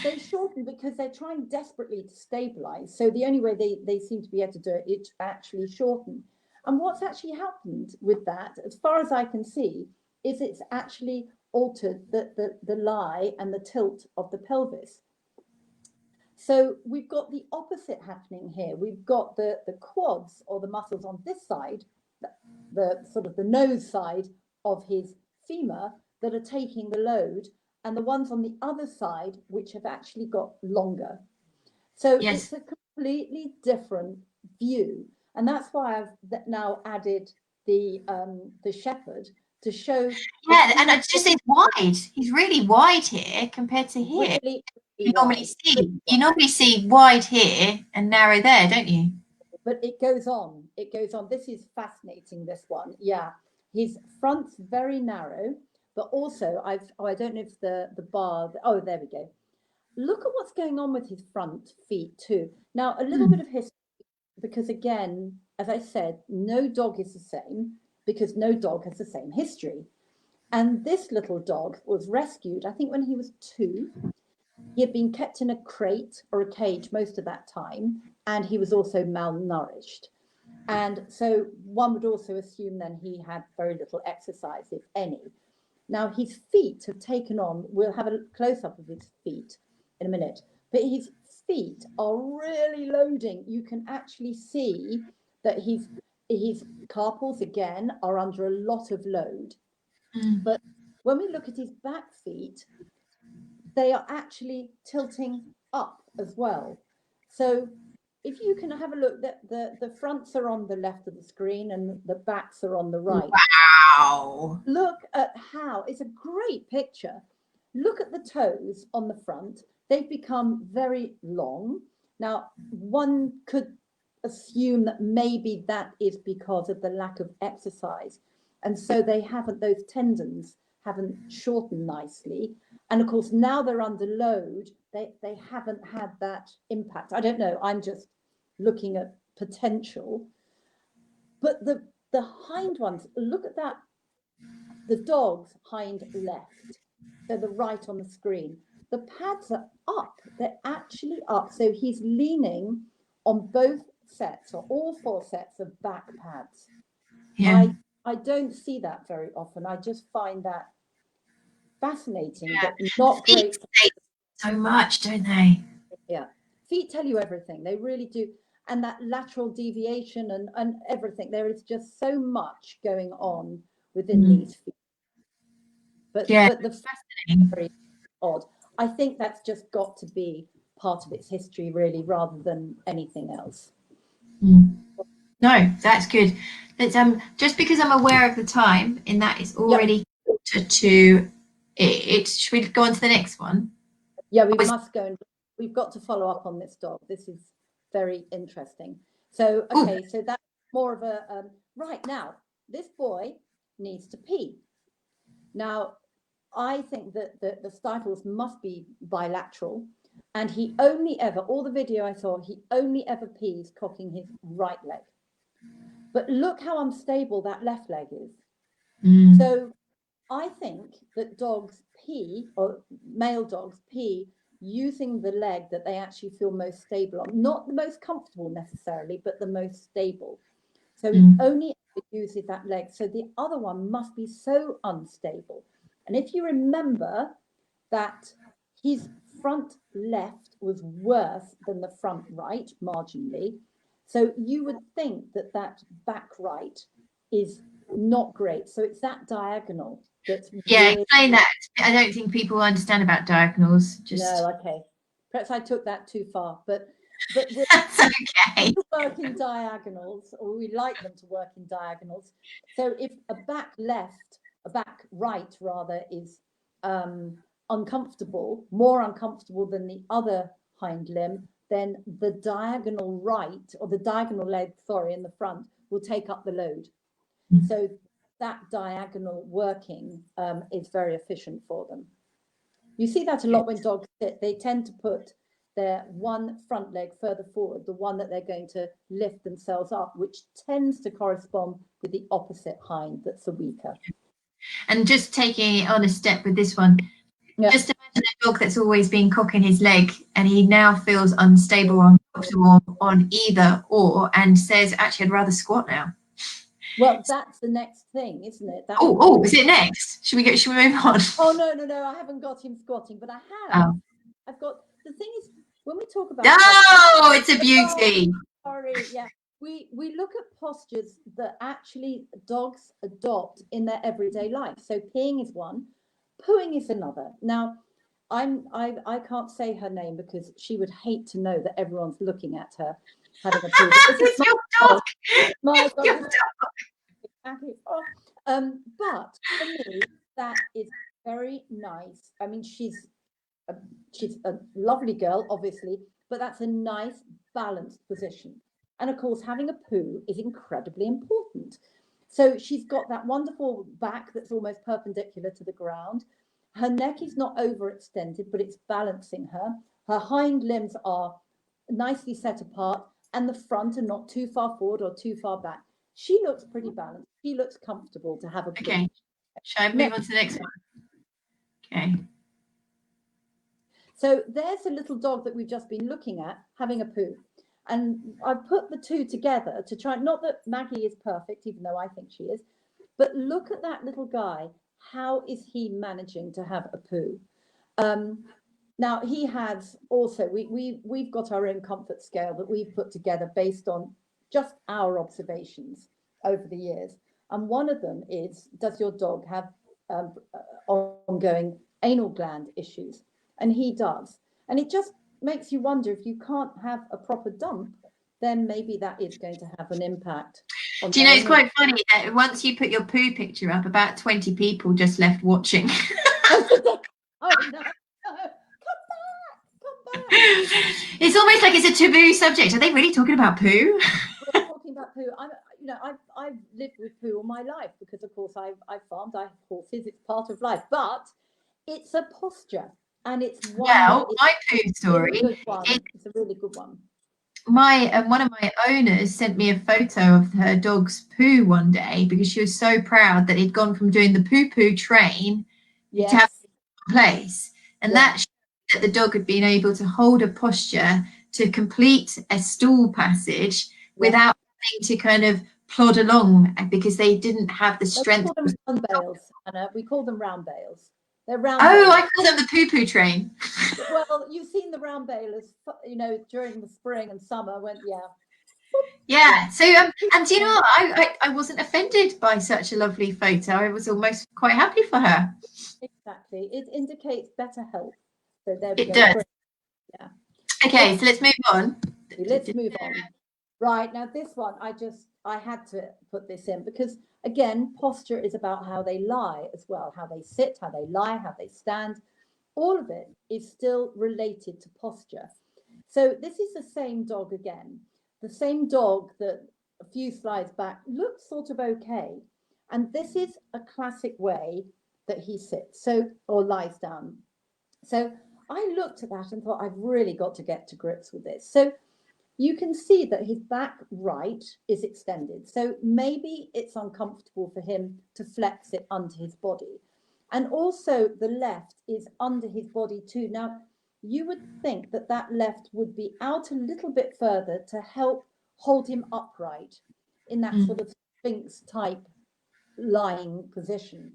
They shorten because they're trying desperately to stabilize. So the only way they seem to be able to do it is actually shorten. And what's actually happened with that, as far as I can see, is it's actually altered the lie and the tilt of the pelvis. So we've got the opposite happening here. We've got the quads or the muscles on this side, the sort of the nose side of his femur that are taking the load, and the ones on the other side which have actually got longer. So yes, it's a completely different view, and that's why I've now added the shepherd to show. Yeah, and it's just it's wide. He's really wide here compared to here. Really, you normally see wide here and narrow there, don't you? But it goes on. It goes on. This is fascinating. This one, yeah. His front's very narrow. But also, I don't know if the bar, oh, there we go. Look at what's going on with his front feet too. Now, a little bit of history, because again, as I said, no dog is the same because no dog has the same history. And this little dog was rescued, I think, when he was 2. He had been kept in a crate or a cage most of that time, and he was also malnourished. And so one would also assume then he had very little exercise, if any. Now, his feet have taken on, we'll have a close-up of his feet in a minute, but his feet are really loading. You can actually see that his carpals, again, are under a lot of load. But when we look at his back feet, they are actually tilting up as well. So if you can have a look, the fronts are on the left of the screen and the backs are on the right. Wow. Look at how, it's a great picture. Look at the toes on the front. They've become very long. Now, one could assume that maybe that is because of the lack of exercise. And so they haven't, those tendons haven't shortened nicely. And of course, now they're under load, they haven't had that impact. I don't know, I'm just looking at potential. But the hind ones, look at that, the dog's hind left, so the right on the screen. The pads are up, they're actually up. So he's leaning on both sets or all 4 sets of back pads. Yeah. I don't see that very often. I just find that fascinating, but not great. So much, don't they? Yeah, feet tell you everything. They really do. And that lateral deviation and everything. There is just so much going on within these feet. But the fascinating, very odd. I think that's just got to be part of its history, really, rather than anything else. No, that's good. That's just because I'm aware of the time in that it's already to it. Should we go on to the next one? Yeah, we must go, and we've got to follow up on this dog. This is very interesting. So, okay, so that's more of a right now. This boy needs to pee. Now, I think that the stifles must be bilateral, and he only ever, all the video I saw, he only ever pees cocking his right leg. But look how unstable that left leg is. Mm. So I think that dogs pee, or male dogs pee, using the leg that they actually feel most stable on. Not the most comfortable necessarily, but the most stable. So he only uses that leg. So the other one must be so unstable. And if you remember that his front left was worse than the front right, marginally. So you would think that that back right is not great. So it's that diagonal that's really... Explain that. I don't think people understand about diagonals. No, okay. Perhaps I took that too far, but that's okay. we work in diagonals, or we like them to work in diagonals. So if a back left, a back right rather, is uncomfortable, more uncomfortable than the other hind limb, then the diagonal right, or the diagonal leg, sorry, in the front will take up the load. So that diagonal working is very efficient for them. You see that a lot when dogs sit. They tend to put their one front leg further forward, the one that they're going to lift themselves up, which tends to correspond with the opposite hind that's the weaker. And just taking it on a step with this one, just imagine a dog that's always been cocking his leg and he now feels unstable or uncomfortable on either or, and says, actually, I'd rather squat now. Well, that's the next thing, isn't it? Is it next? Should we move on? Oh, no, I haven't got him squatting, but I have. Oh. I've got, the thing is, when we talk about... Oh, it's a beauty. Sorry, yeah. We look at postures that actually dogs adopt in their everyday life. So peeing is one, pooing is another. Now, I can't say her name because she would hate to know that everyone's looking at her having a poo. It's your dog. My dog. Your dog. But for me, that is very nice. I mean, she's a lovely girl, obviously, but that's a nice balanced position. And of course, having a poo is incredibly important. So she's got that wonderful back that's almost perpendicular to the ground. Her neck is not overextended, but it's balancing her. Her hind limbs are nicely set apart, and the front are not too far forward or too far back. She looks pretty balanced. She looks comfortable to have a poo. Okay. Shall I move on to the next one? Okay. So there's a little dog that we've just been looking at having a poo. And I've put the two together to try, not that Maggie is perfect, even though I think she is, but look at that little guy. How is he managing to have a poo? Now he has also, we've got our own comfort scale that we've put together based on just our observations over the years. And one of them is, does your dog have ongoing anal gland issues? And he does. And it just makes you wonder, if you can't have a proper dump, then maybe that is going to have an impact. Do you know, it's quite funny that once you put your poo picture up, about 20 people just left watching. Oh, no. Come back. It's almost like it's a taboo subject. Are they really talking about poo? We're talking about poo. I've lived with poo all my life because, of course, I've farmed, I have horses. It's part of life, but it's a posture, and it's one. Well, my poo story. It's a really good one. One of my owners sent me a photo of her dog's poo one day because she was so proud that he'd gone from doing the poo train to have a place, and that showed that the dog had been able to hold a posture to complete a stool passage without having to kind of plod along, because they didn't have the strength. We call them round bales, Anna. We call them round bales. They're round. Oh, I call them the poo train. Well, you've seen the round balers, during the spring and summer when, Yeah. So, and you know, I wasn't offended by such a lovely photo. I was almost quite happy for her. Exactly. It indicates better health. So there we go. It does. Yeah. Okay, so let's move on. Let's move on. Right, now this one, I had to put this in because, again, posture is about how they lie as well, how they sit, how they lie, how they stand. All of it is still related to posture. So this is the same dog again, the same dog that a few slides back looked sort of okay. And this is a classic way that he sits, or lies down. So I looked at that and thought, I've really got to get to grips with this. So you can see that his back right is extended. So maybe it's uncomfortable for him to flex it under his body. And also the left is under his body too. Now, you would think that that left would be out a little bit further to help hold him upright in that sort of Sphinx type lying position.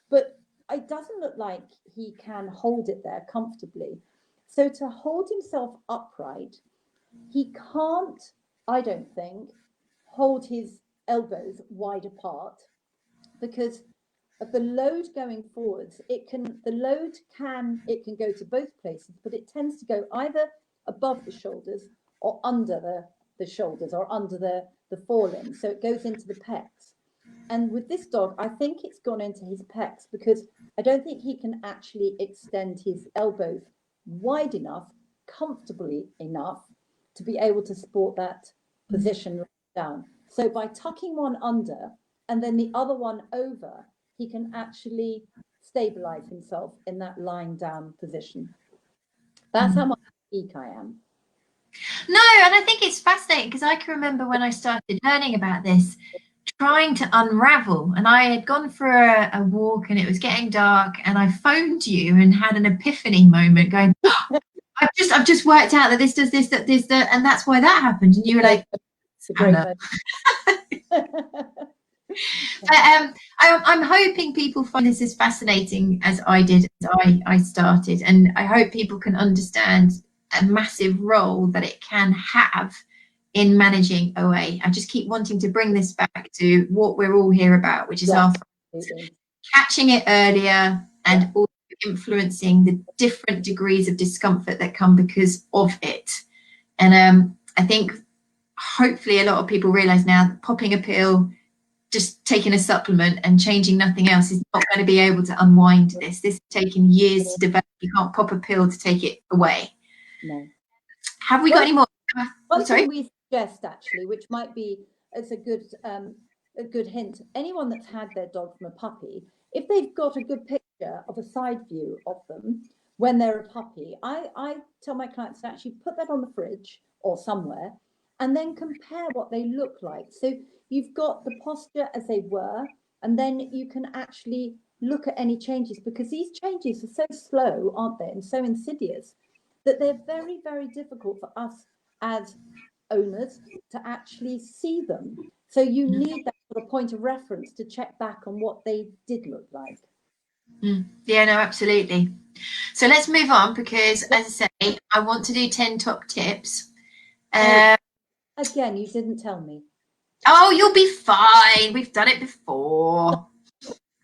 But it doesn't look like he can hold it there comfortably. So to hold himself upright, he can't, I don't think, hold his elbows wide apart because of the load going forwards. It can go to both places, but it tends to go either above the shoulders or under the shoulders or under the forelimb. So it goes into the pecs. And with this dog, I think it's gone into his pecs because I don't think he can actually extend his elbows wide enough, comfortably enough to be able to support that position down. So by tucking one under and then the other one over, he can actually stabilize himself in that lying down position. That's how much geek I am. No, and I think it's fascinating because I can remember when I started learning about this, trying to unravel, and I had gone for a walk and it was getting dark, and I phoned you and had an epiphany moment going, oh, I've just worked out that this does this, that this, that, and that's why that happened. And you were like, Hannah. But I'm hoping people find this as fascinating as I did as I started, and I hope people can understand a massive role that it can have in managing OA. I just keep wanting to bring this back to what we're all here about, which is arthritis, catching it earlier and also influencing the different degrees of discomfort that come because of it. And I think hopefully a lot of people realize now that popping a pill, just taking a supplement and changing nothing else is not going to be able to unwind this. This is taking years to develop. You can't pop a pill to take it away. No. Have we got any more? One thing we suggest actually, which might be as a good hint, anyone that's had their dog from a puppy, if they've got a good picture of a side view of them when they're a puppy, I tell my clients to actually put that on the fridge or somewhere and then compare what they look like. So you've got the posture as they were, and then you can actually look at any changes, because these changes are so slow, aren't they, and so insidious that they're very, very difficult for us as owners to actually see them. So you need that sort of point of reference to check back on what they did look like. Yeah, no, absolutely. So let's move on, because as I say, I want to do 10 top tips. Again, you didn't tell me. Oh, you'll be fine. We've done it before.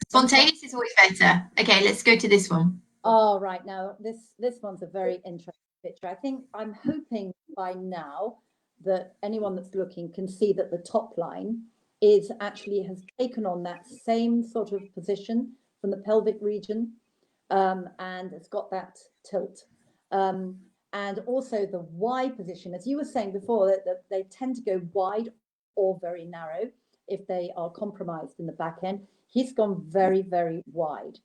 Spontaneous is always better. Okay, let's go to this one. Oh, right. Now, this one's a very interesting picture. I think I'm hoping by now that anyone that's looking can see that the top line is actually has taken on that same sort of position from the pelvic region, and it's got that tilt. And also the Y position, as you were saying before, that they tend to go wide or very narrow if they are compromised in the back end. He's gone very, very wide.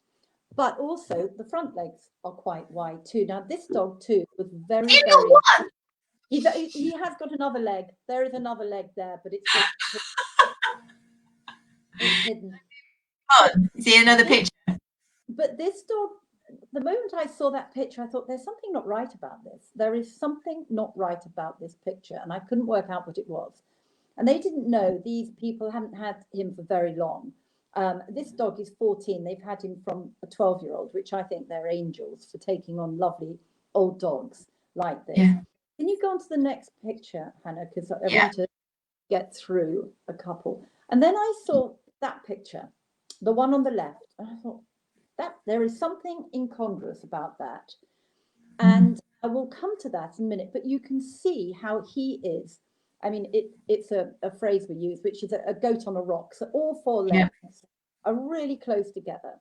But also the front legs are quite wide too. Now this dog too was very, very. He has got another leg. There is another leg there, but it's hidden. See another picture. But this dog, the moment I saw that picture, I thought there's something not right about this. There is something not right about this picture, and I couldn't work out what it was. And they didn't know, these people hadn't had him for very long. This dog is 14. They've had him from a 12-year-old, which I think they're angels for taking on lovely old dogs like this. Yeah. Can you go on to the next picture, Hannah? Because I want to get through a couple. And then I saw that picture, the one on the left, and I thought that there is something incongruous about that. And I will come to that in a minute, but you can see how he is. I mean, it's a phrase we use, which is a goat on a rock. So all four legs are really close together.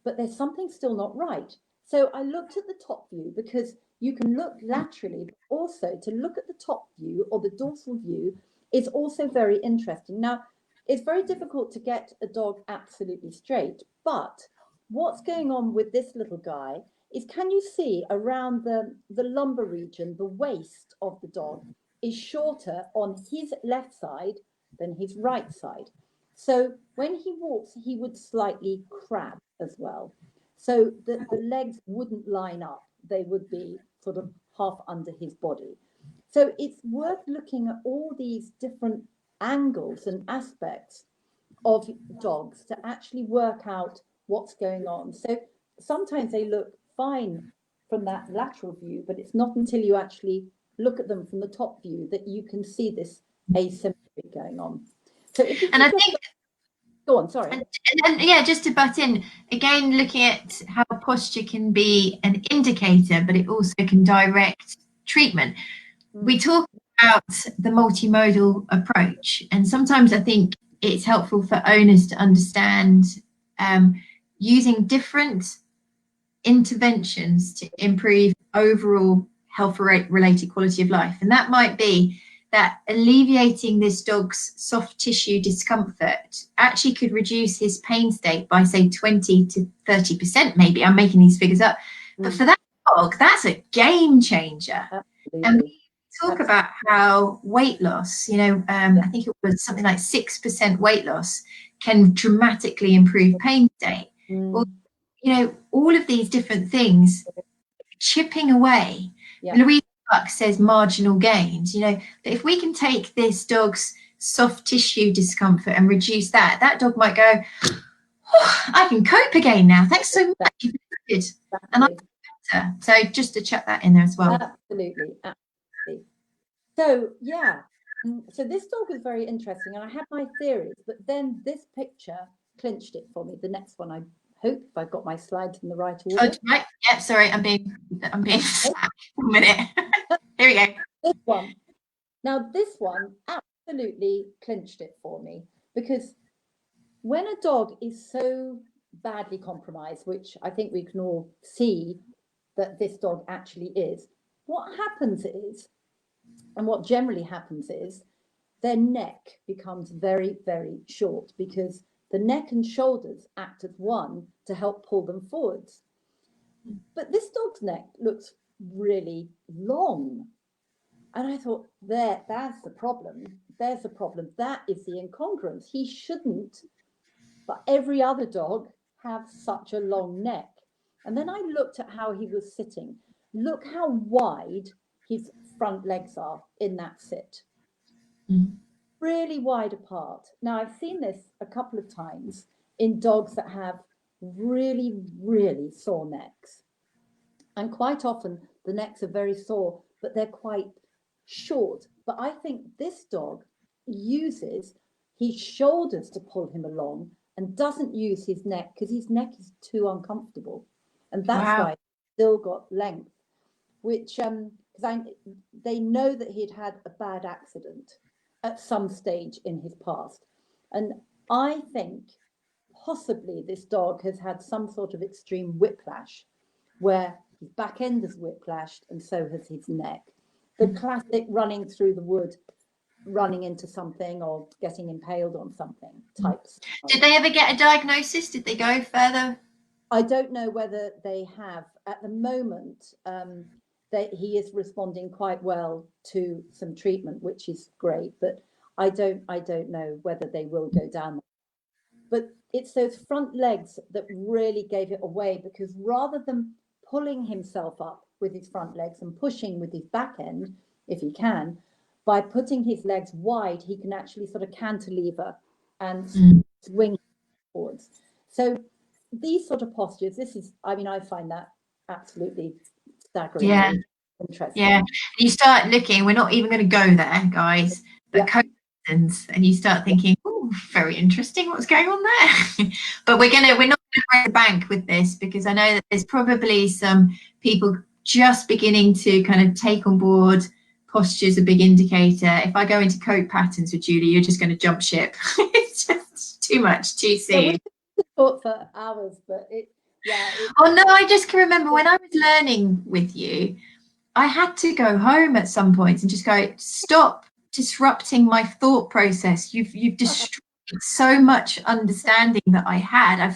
But there's something still not right. So I looked at the top view, because you can look laterally, but also to look at the top view or the dorsal view is also very interesting. Now, it's very difficult to get a dog absolutely straight, but what's going on with this little guy is, can you see around the lumbar region, the waist of the dog is shorter on his left side than his right side. So when he walks, he would slightly crab as well. So the legs wouldn't line up. They would be sort of half under his body. So it's worth looking at all these different angles and aspects of dogs to actually work out what's going on. So sometimes they look fine from that lateral view, but it's not until you actually look at them from the top view that you can see this asymmetry going on. So if you, and I think, go on, sorry. And yeah, just to butt in, again, looking at how posture can be an indicator, but it also can direct treatment. We talk about the multimodal approach, and sometimes I think it's helpful for owners to understand using different interventions to improve overall health-related quality of life. And that might be that alleviating this dog's soft tissue discomfort actually could reduce his pain state by, say, 20 to 30%, maybe. I'm making these figures up. But for that dog, that's a game changer. Absolutely. And we talk about how weight loss, you know, I think it was something like 6% weight loss can dramatically improve pain state. Or, you know, all of these different things chipping away. Louise Buck says marginal gains, you know, that if we can take this dog's soft tissue discomfort and reduce that, that dog might go, oh, I can cope again now. Thanks so much. You've been good. And I'm better. So just to chuck that in there as well. Absolutely. Absolutely. So, yeah. So this dog was very interesting, and I had my theories, but then this picture clinched it for me. The next one, I hope if I've got my slides in the right order. Oh, right. Yep, sorry, I'm being slack. 1 minute. Here we go. This one. Now, this one absolutely clinched it for me, because when a dog is so badly compromised, which I think we can all see that this dog actually is, what happens is, and what generally happens is, their neck becomes very, very short, because the neck and shoulders act as one to help pull them forwards. But this dog's neck looks really long. And I thought, that's the problem. There's the problem. That is the incongruence. He shouldn't, but every other dog, have such a long neck. And then I looked at how he was sitting. Look how wide his front legs are in that sit. Really wide apart. Now, I've seen this a couple of times in dogs that have really, really sore necks. And quite often the necks are very sore, but they're quite short. But I think this dog uses his shoulders to pull him along and doesn't use his neck, because his neck is too uncomfortable. And that's why he's still got length, which, because they know that he'd had a bad accident at some stage in his past. And I think possibly this dog has had some sort of extreme whiplash, where his back end is whiplashed and so has his neck. The classic running through the wood, running into something or getting impaled on something types. Did they ever get a diagnosis? Did they go further? I don't know whether they have. At the moment, he is responding quite well to some treatment, which is great, but I don't know whether they will go down there. But it's those front legs that really gave it away, because rather than pulling himself up with his front legs and pushing with his back end, if he can, by putting his legs wide, he can actually sort of cantilever and swing forwards. So these sort of postures, I find that absolutely staggering. Yeah. Interesting. Yeah. You start looking, we're not even going to go there, guys, but patterns, and you start thinking, oh, very interesting, what's going on there? But we're not going to break the bank with this, because I know that there's probably some people just beginning to kind of take on board posture is a big indicator. If I go into coat patterns with Julie, you're just going to jump ship. It's just too much, too soon. We could talk for hours, but oh no, I just can remember when I was learning with you, I had to go home at some points and just go, stop disrupting my thought process. You've destroyed so much understanding that I had. I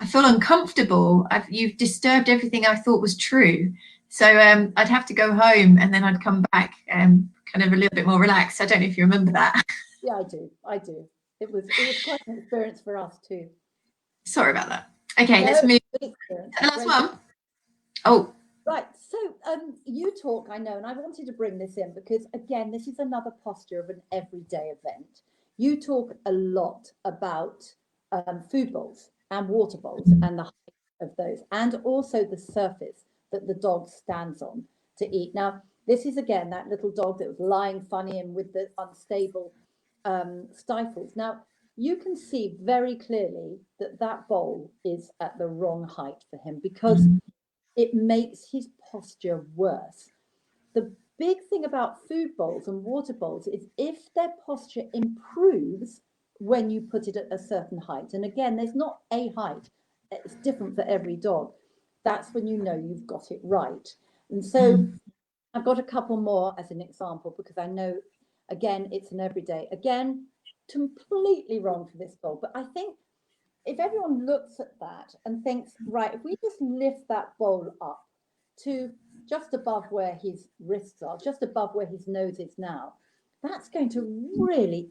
I feel uncomfortable. You've disturbed everything I thought was true. So I'd have to go home and then I'd come back kind of a little bit more relaxed. I don't know if you remember that. Yeah, I do. It was quite an experience for us too. Sorry about that. Okay, let's move to the last one. Oh. Right, so you talk, I know, and I wanted to bring this in because, again, this is another posture of an everyday event. You talk a lot about food bowls and water bowls and the height of those, and also the surface that the dog stands on to eat. Now, this is, again, that little dog that was lying funny and with the unstable stifles. Now, you can see very clearly that that bowl is at the wrong height for him because it makes his posture worse. The big thing about food bowls and water bowls is if their posture improves when you put it at a certain height, and again, there's not a height, it's different for every dog, that's when you know you've got it right. And so I've got a couple more as an example because I know, again, it's an everyday, again, completely wrong for this dog, but I think if everyone looks at that and thinks, right, if we just lift that bowl up to just above where his wrists are, just above where his nose is now, that's going to really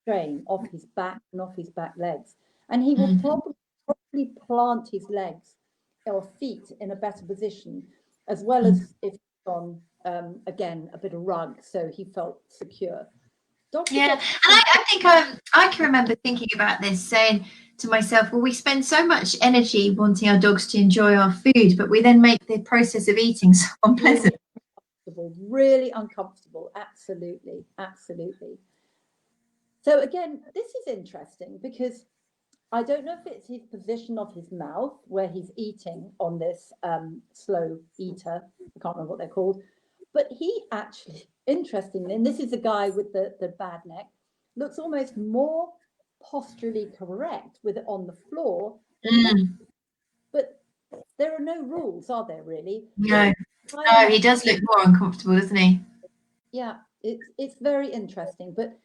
strain off his back and off his back legs. And he will probably plant his legs or feet in a better position, as well as if he's on, again, a bit of rug, so he felt secure. Yeah, and I think I can remember thinking about this, saying to myself, well, we spend so much energy wanting our dogs to enjoy our food, but we then make the process of eating so unpleasant. Really uncomfortable. Absolutely, absolutely. So again, this is interesting because I don't know if it's his position of his mouth where he's eating on this slow eater. I can't remember what they're called, but he actually, interestingly, and this is a guy with the bad neck, looks almost more posturally correct with it on the floor. But there are no rules, are there really? No, he does look more uncomfortable, doesn't he? Yeah, it's very interesting. But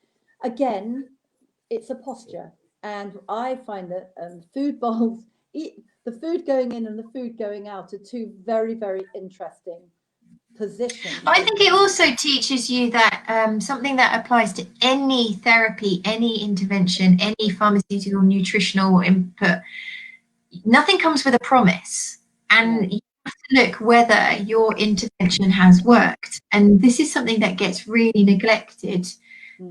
again, it's a posture. And I find that food bowls, the food going in and the food going out are two very, very interesting positions. I think it also teaches you that something that applies to any therapy, any intervention, any pharmaceutical, nutritional input, nothing comes with a promise. And you have to look whether your intervention has worked. And this is something that gets really neglected.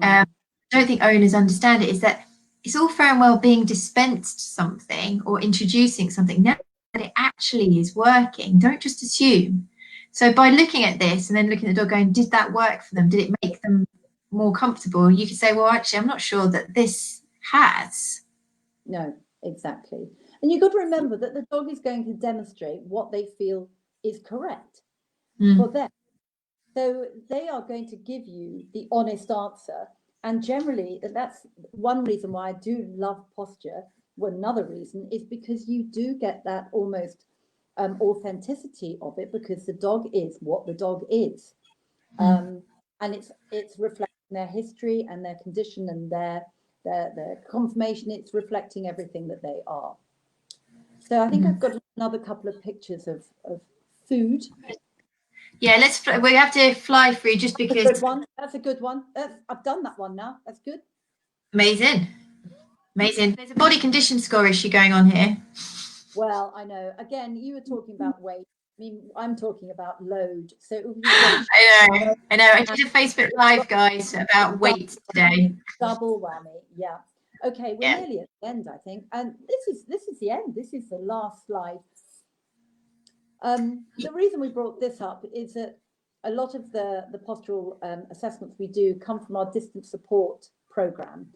I don't think owners understand it, is that it's all fair and well being dispensed something or introducing something. Now that it actually is working, don't just assume. So by looking at this and then looking at the dog going, did that work for them? Did it make them more comfortable? You could say, well, actually, I'm not sure that this has. No, exactly. And you've got to remember that the dog is going to demonstrate what they feel is correct for them. So they are going to give you the honest answer. And generally, that's one reason why I do love posture. Well, another reason is because you do get that almost authenticity of it, because the dog is what the dog is. And it's reflecting their history and their condition and their confirmation. It's reflecting everything that they are. So I think I've got another couple of pictures of food. Yeah, we have to fly through just because. That's a good one. That's a good one. I've done that one now. That's good. Amazing. There's a body condition score issue going on here. Well, I know. Again, you were talking about weight. I mean, I'm talking about load. So I know. I did a Facebook Live, guys, about weight today. Double whammy. Yeah. Okay, we're nearly at the end, I think. And this is the end. This is the last slide. The reason we brought this up is that a lot of the postural assessments we do come from our distance support program.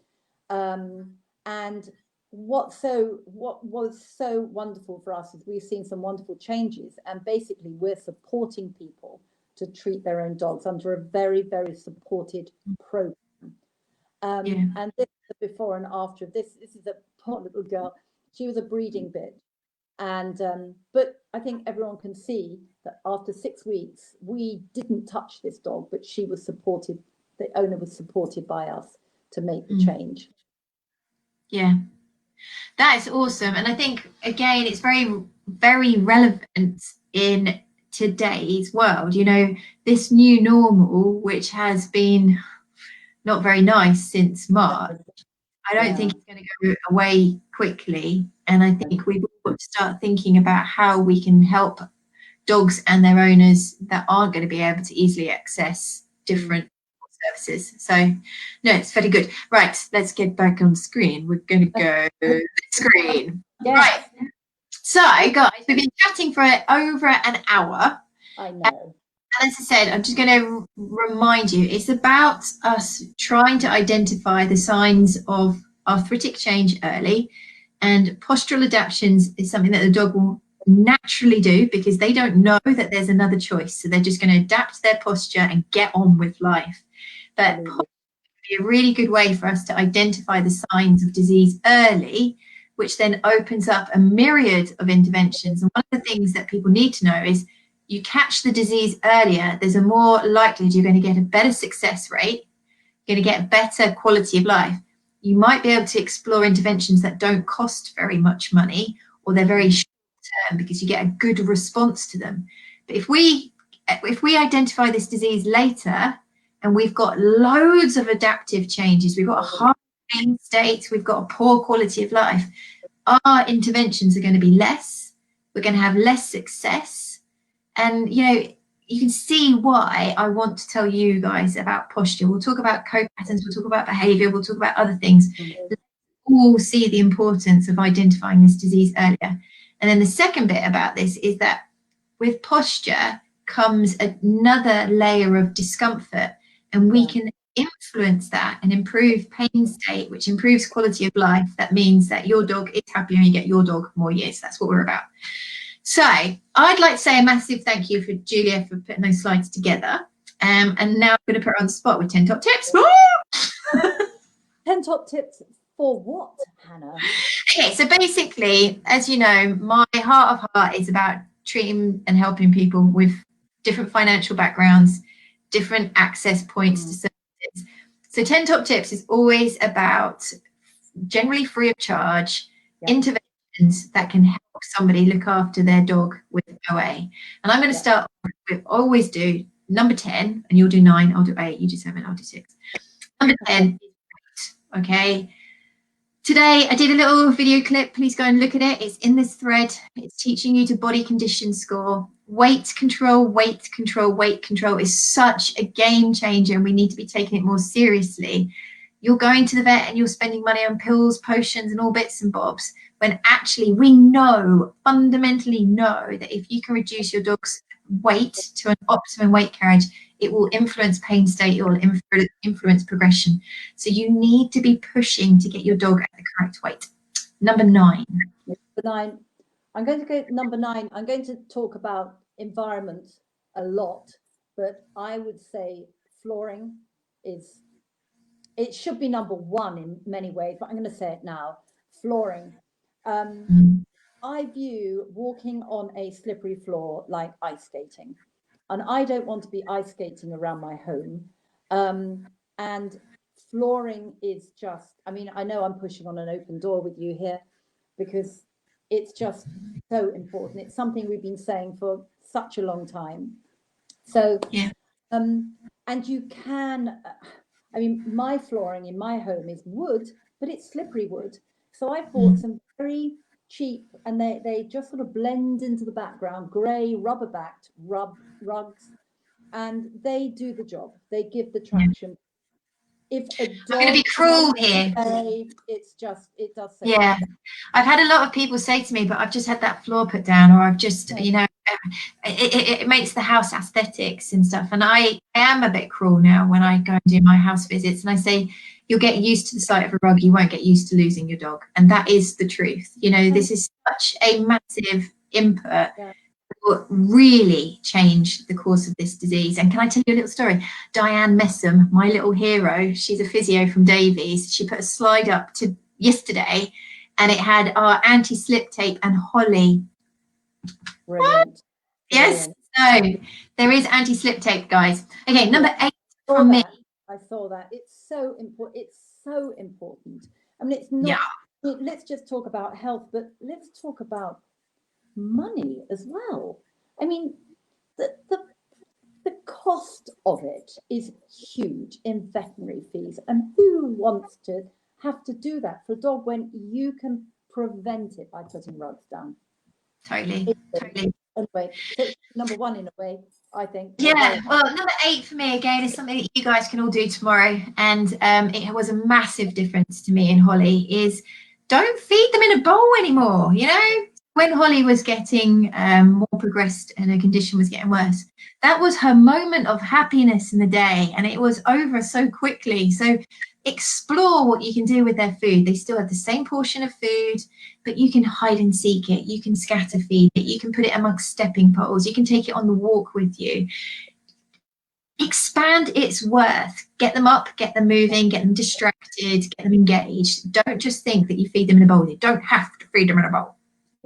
And what was so wonderful for us is we've seen some wonderful changes, and basically we're supporting people to treat their own dogs under a very, very supported program. And this is the before and after. This is a poor little girl. She was a breeding bitch. And but I think everyone can see that after 6 weeks, we didn't touch this dog, but she was supported. The owner was supported by us to make the change. Yeah. That is awesome. And I think, again, it's very, very relevant in today's world. You know, this new normal, which has been not very nice since March, I don't think it's going to go away quickly. And I think we've got to start thinking about how we can help dogs and their owners that aren't going to be able to easily access different services. So no, it's very good. Right, let's get back on screen. We're going to go to the screen. Right. So guys, we've been chatting for over an hour. I know. And as I said, I'm just going to remind you, it's about us trying to identify the signs of arthritic change early, and postural adaptations is something that the dog will naturally do because they don't know that there's another choice. So they're just going to adapt their posture and get on with life. But posture would be a really good way for us to identify the signs of disease early, which then opens up a myriad of interventions. And one of the things that people need to know is you catch the disease earlier, there's a more likelihood you're going to get a better success rate, you're going to get better quality of life. You might be able to explore interventions that don't cost very much money, or they're very short term because you get a good response to them. But if we identify this disease later and we've got loads of adaptive changes, we've got a high pain state, we've got a poor quality of life, our interventions are going to be less, we're going to have less success. And you know, you can see why I want to tell you guys about posture. We'll talk about co-patterns, we'll talk about behavior, we'll talk about other things. Let's all see the importance of identifying this disease earlier. And then the second bit about this is that with posture comes another layer of discomfort, and we can influence that and improve pain state, which improves quality of life. That means that your dog is happier and you get your dog more years. That's what we're about. So I'd like to say a massive thank you for Julia for putting those slides together. And now I'm going to put her on the spot with 10 top tips. 10 top tips for what, Hannah? Okay, so basically, as you know, my heart of heart is about treating and helping people with different financial backgrounds, different access points to services. So 10 top tips is always about generally free of charge interventions that can help somebody look after their dog with OA. And I'm going to start with, always do number 10, and you'll do 9, I'll do 8, you do 7, I'll do 6. Number 10 is weight, okay? Today I did a little video clip, please go and look at it. It's in this thread. It's teaching you to body condition score. Weight control, weight control, weight control is such a game changer, and we need to be taking it more seriously. You're going to the vet and you're spending money on pills, potions and all bits and bobs, when actually we know, fundamentally know, that if you can reduce your dog's weight to an optimum weight carriage, it will influence pain state, it will influence progression. So you need to be pushing to get your dog at the correct weight. Number 9. Number 9. I'm going to go number 9. I'm going to talk about environment a lot, but I would say flooring is, it should be number 1 in many ways, but I'm going to say it now. Flooring. I view walking on a slippery floor like ice skating, and I don't want to be ice skating around my home. And flooring is just, I mean, I know I'm pushing on an open door with you here because it's just so important. It's something we've been saying for such a long time. So, and you can, I mean, my flooring in my home is wood, but it's slippery wood. So I bought some very cheap, and they just sort of blend into the background, grey rubber-backed rugs, and they do the job. They give the traction. If a dog, I'm going to be cruel here. It's just, it does say. Yeah, I've had a lot of people say to me, but I've just had that floor put down, or I've just, you know, it makes the house aesthetics and stuff. And I am a bit cruel now when I go and do my house visits, and I say, you'll get used to the sight of a rug, you won't get used to losing your dog. And that is the truth. You know, this is such a massive input that will really change the course of this disease. And can I tell you a little story? Diane Messam, my little hero, she's a physio from Davies. She put a slide up to yesterday, and it had our anti-slip tape and Holly. Brilliant. Yes, so there is anti-slip tape, guys. Okay, number 8 from me. I saw that. It's so important. It's so important. I mean, it's not let's just talk about health, but let's talk about money as well. I mean, the cost of it is huge in veterinary fees, and who wants to have to do that for a dog when you can prevent it by putting rugs down? Totally. Anyway, so number one in a way, I think. Yeah, well, number 8 for me again is something that you guys can all do tomorrow, and it was a massive difference to me and Holly, is don't feed them in a bowl anymore. You know, when Holly was getting more progressed and her condition was getting worse, that was her moment of happiness in the day, and it was over so quickly. So explore what you can do with their food. They still have the same portion of food, but you can hide and seek it, you can scatter feed it, you can put it amongst stepping poles, you can take it on the walk with you. Expand its worth, get them up, get them moving, get them distracted, get them engaged. Don't just think that you feed them in a bowl. You don't have to feed them in a bowl.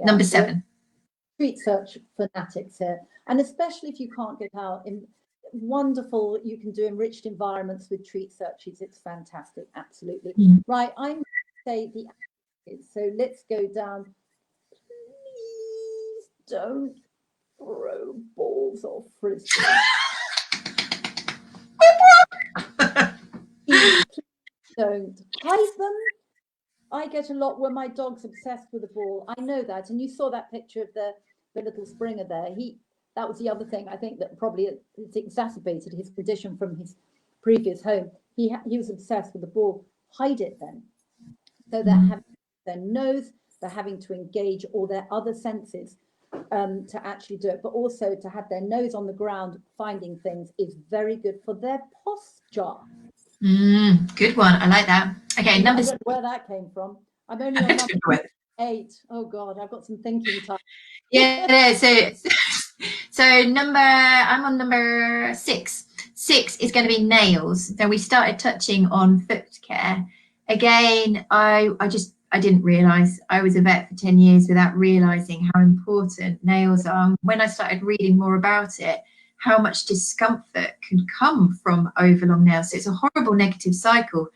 Yeah, number 7. Treat search fanatics here, and especially if you can't get out, in wonderful, you can do enriched environments with treat searches. It's fantastic, absolutely. Right, I'm going to say the so let's go down. Please don't throw balls or frisbees. Please don't hide them. I get a lot where my dog's obsessed with the ball. I know that, and you saw that picture of the little Springer there. That was the other thing I think that probably it's exacerbated his condition from his previous home. He was obsessed with the ball. Hide it then. So they're having their nose, they're having to engage all their other senses to actually do it, but also to have their nose on the ground finding things is very good for their posture. Good one. I like that. Okay, number 6. Where that came from. I'm only on number 8. Oh God, I've got some thinking time. Yeah, so I'm on number 6. 6 is going to be nails. So we started touching on foot care. Again, I didn't realise. I was a vet for 10 years without realising how important nails are. When I started reading more about it, how much discomfort can come from overlong nails. So it's a horrible negative cycle.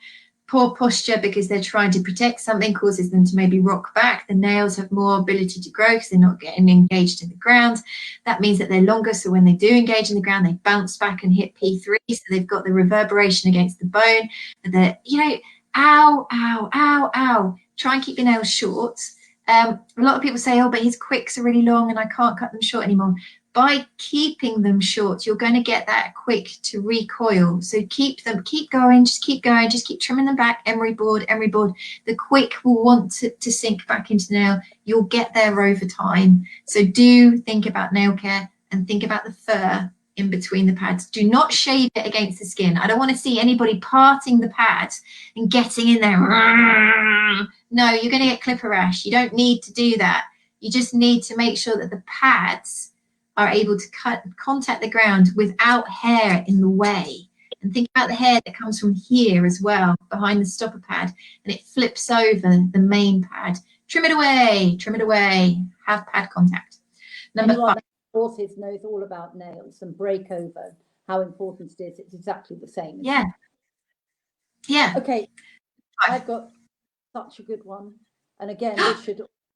Poor posture because they're trying to protect something causes them to maybe rock back. The nails have more ability to grow because they're not getting engaged in the ground. That means that they're longer, so when they do engage in the ground, they bounce back and hit P3, so they've got the reverberation against the bone. They're, you know, ow, ow, ow, ow. Try and keep your nails short. A lot of people say, oh, but his quicks are really long and I can't cut them short anymore. By keeping them short, you're going to get that quick to recoil. So keep going, just keep trimming them back, emery board. The quick will want to sink back into the nail. You'll get there over time. So do think about nail care and think about the fur in between the pads. Do not shave it against the skin. I don't want to see anybody parting the pad and getting in there. No, you're going to get clipper rash. You don't need to do that. You just need to make sure that the pads are able to contact the ground without hair in the way. And think about the hair that comes from here as well, behind the stopper pad, and it flips over the main pad. Trim it away, have pad contact. Number 5. Horses knows all about nails and break over, how important it is. It's exactly the same. Yeah. Okay, I've got such a good one. And again,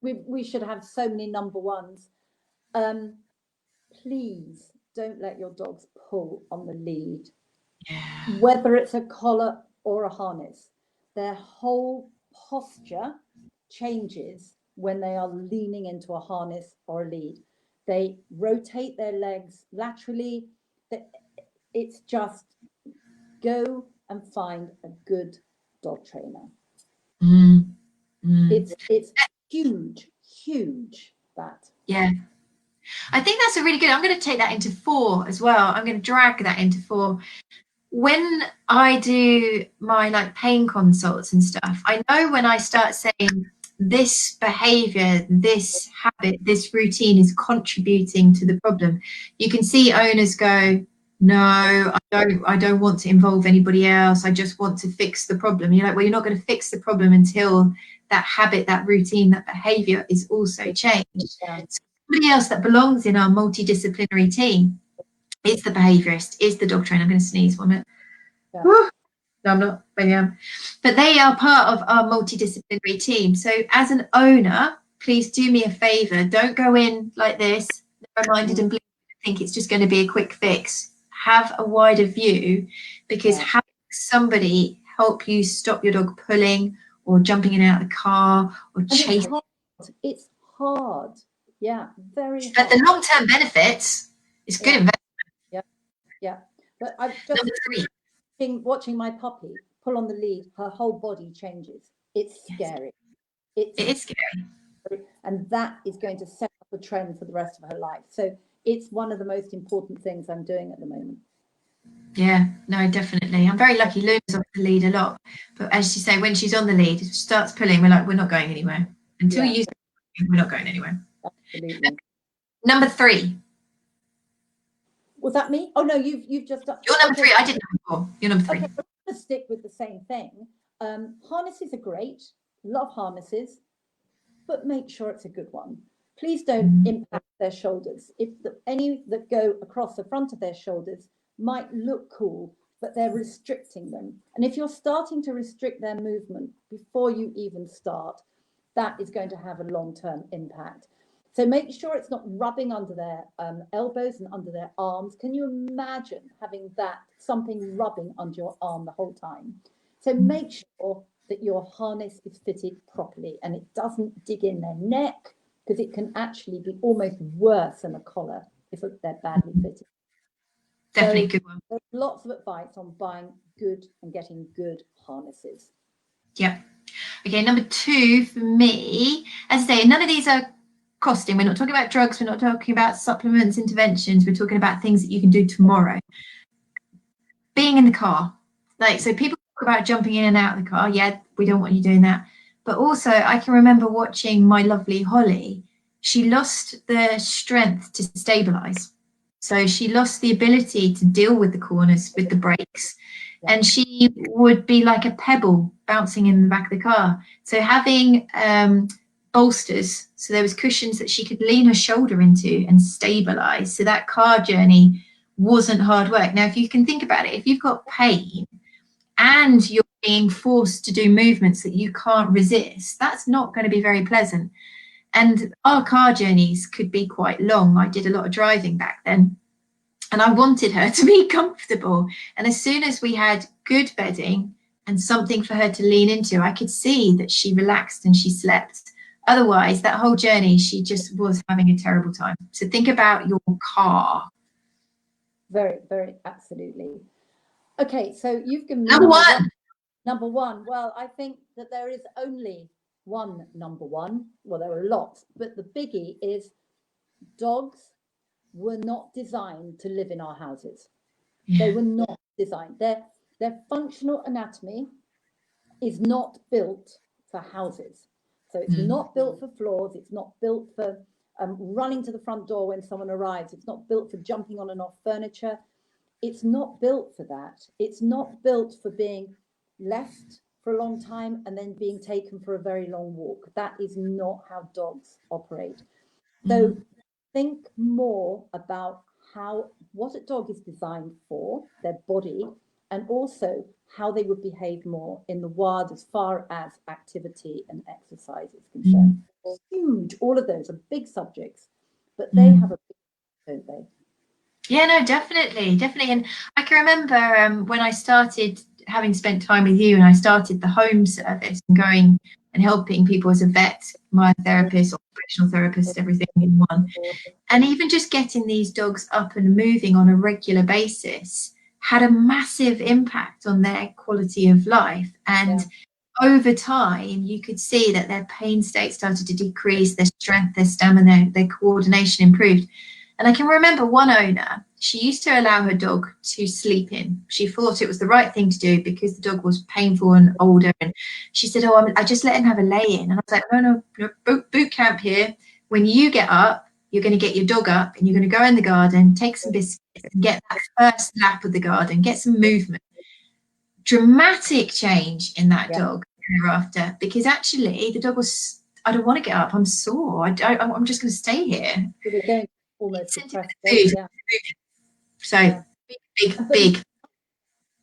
we should have so many number ones. Please don't let your dogs pull on the lead. Yeah. Whether it's a collar or a harness, their whole posture changes when they are leaning into a harness or a lead. They rotate their legs laterally. It's just go and find a good dog trainer. It's huge that. Yeah. I think that's a really good, I'm going to take that into 4 as well. I'm going to drag that into 4. When I do my like pain consults and stuff, I know when I start saying this behavior, this habit, this routine is contributing to the problem, you can see owners go, no, I don't want to involve anybody else. I just want to fix the problem. You're like, well, you're not going to fix the problem until that habit, that routine, that behavior is also changed. Yeah. Somebody else that belongs in our multidisciplinary team is the behaviourist, is the dog trainer. I'm going to sneeze 1 minute. Yeah. No, I'm not. Maybe I am. But they are part of our multidisciplinary team. So as an owner, please do me a favour. Don't go in like this, narrow-minded and think it's just going to be a quick fix. Have a wider view, because having somebody help you stop your dog pulling or jumping in and out of the car or chasing. It's hard. Yeah, very hard. But the long-term benefits is good investment. Yeah. But I've just been watching my puppy pull on the lead. Her whole body changes. It's scary. It is scary. And that is going to set up a trend for the rest of her life. So it's one of the most important things I'm doing at the moment. Yeah, no, definitely. I'm very lucky. Luna's off the lead a lot. But as you say, when she's on the lead, if she starts pulling, we're like, we're not going anywhere. Until you we're not going anywhere. Absolutely. Number 3. Was that me? Oh no, you've just done. You're number 3. I did number 4. You're number 3. Okay, I'm going to stick with the same thing. Harnesses are great. Love harnesses, but make sure it's a good one. Please don't impact their shoulders. If any that go across the front of their shoulders might look cool, but they're restricting them. And if you're starting to restrict their movement before you even start, that is going to have a long-term impact. So make sure it's not rubbing under their elbows and under their arms. Can you imagine having something rubbing under your arm the whole time? So make sure that your harness is fitted properly and it doesn't dig in their neck, because it can actually be almost worse than a collar if they're badly fitted. Definitely good one. There's lots of advice on buying good and getting good harnesses. Yeah. Okay, number 2 for me, as I say, none of these are costing. We're not talking about drugs. We're not talking about supplements, interventions. We're talking about things that you can do tomorrow. Being in the car. So people talk about jumping in and out of the car. Yeah, we don't want you doing that. But also, I can remember watching my lovely Holly. She lost the strength to stabilize. So she lost the ability to deal with the corners, with the brakes. And she would be like a pebble bouncing in the back of the car. So having bolsters, so there was cushions that she could lean her shoulder into and stabilize. So that car journey wasn't hard work. Now, if you can think about it, if you've got pain and you're being forced to do movements that you can't resist, that's not going to be very pleasant. And our car journeys could be quite long. I did a lot of driving back then, and I wanted her to be comfortable. And as soon as we had good bedding and something for her to lean into, I could see that she relaxed and she slept. Otherwise, that whole journey, she just was having a terrible time. So think about your car. Very, very, absolutely. Okay, so you've given me number one. Well, I think that there is only one number one. Well, there are lots, but the biggie is dogs were not designed to live in our houses. They were not designed. Their functional anatomy is not built for houses. So it's not built for floors. It's not built for running to the front door when someone arrives. It's not built for jumping on and off furniture. It's not built for that. It's not built for being left for a long time and then being taken for a very long walk. That is not how dogs operate. So think more about what a dog is designed for, their body, and also how they would behave more in the wild as far as activity and exercise is concerned. Huge, all of those are big subjects, but they have a big, don't they? Yeah, no, definitely. And I can remember when I started, having spent time with you, and I started the home service and going and helping people as a vet, my therapist, occupational therapist, everything in one. And even just getting these dogs up and moving on a regular basis had a massive impact on their quality of life. And over time, you could see that their pain state started to decrease, their strength, their stamina, their coordination improved. And I can remember one owner, she used to allow her dog to sleep in. She thought it was the right thing to do because the dog was painful and older. And she said, I just let him have a lay-in. And I was like, no, boot camp here. When you get up, you're going to get your dog up and you're going to go in the garden, take some biscuits and get that first lap of the garden, get some movement. Dramatic change in that dog thereafter, because actually the dog was, I don't want to get up, I'm sore. I'm just going to stay here. Almost So big.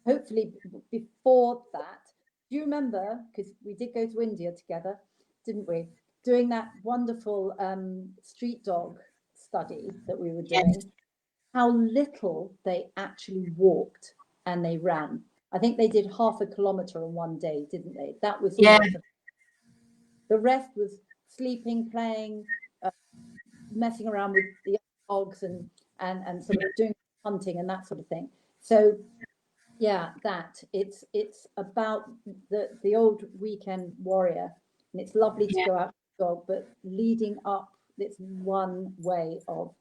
hopefully before that, do you remember, because we did go to India together, didn't we? Doing that wonderful street dog study that we were doing, yes. How little they actually walked and they ran. I think they did half a kilometre in one day, didn't they? That was the rest was sleeping, playing, messing around with the dogs and sort of doing hunting and that sort of thing. So yeah, that it's about the old weekend warrior, and it's lovely to go out with the dog, but leading up, it's one way of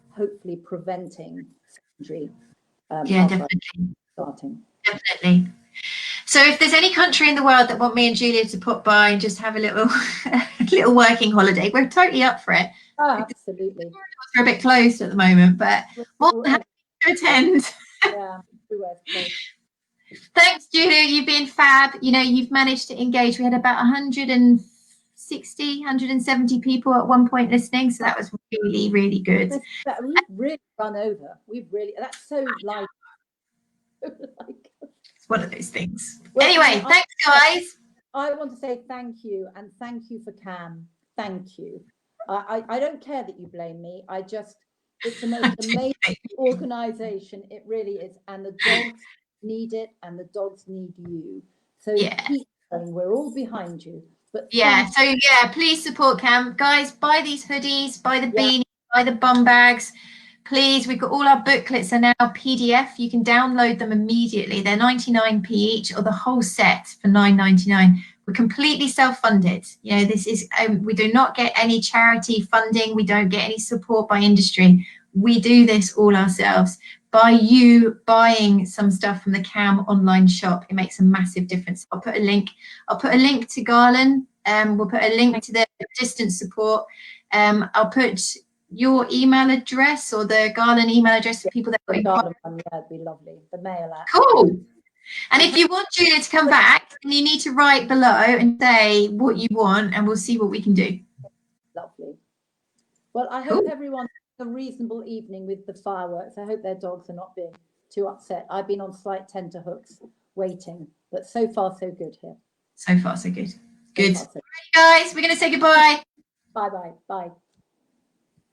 hopefully preventing secondary definitely starting. Definitely. So if there's any country in the world that want me and Julia to pop by and just have a little little working holiday, we're totally up for it. Oh, absolutely. We're a bit closed at the moment, but more than happy to attend. Yeah, thanks, Julia. You've been fab. You know, you've managed to engage. We had about 160, 170 people at one point listening, so that was really, really good. We've really run over. That's so light. It's one of those things. Well, anyway, thanks, guys. I want to say thank you, and thank you for Cam. Thank you. I don't care that you blame me. It's the most amazing organisation. It really is. And the dogs need it, and the dogs need you. So keep going. We're all behind you. But please support Cam. Guys, buy these hoodies, buy the beanies, buy the bum bags. Please, we've got all our booklets are now PDF. You can download them immediately. They're 99p each, or the whole set for $9.99. We're completely self-funded. You know, this is we do not get any charity funding. We don't get any support by industry. We do this all ourselves. By you buying some stuff from the Cam online shop, it makes a massive difference. I'll put a link to Galen. We'll put a link to the distance support. I'll put your email address or the Galen email address for people that got Galen one, that'd be lovely. The mail app. Cool. And if you want Julia to come back, then you need to write below and say what you want, and we'll see what we can do. Lovely. Well, I hope everyone has a reasonable evening with the fireworks. I hope their dogs are not being too upset. I've been on slight tenterhooks waiting, but so far so good here. So far so good. Good. So all right, guys, we're going to say goodbye. Bye-bye. Bye.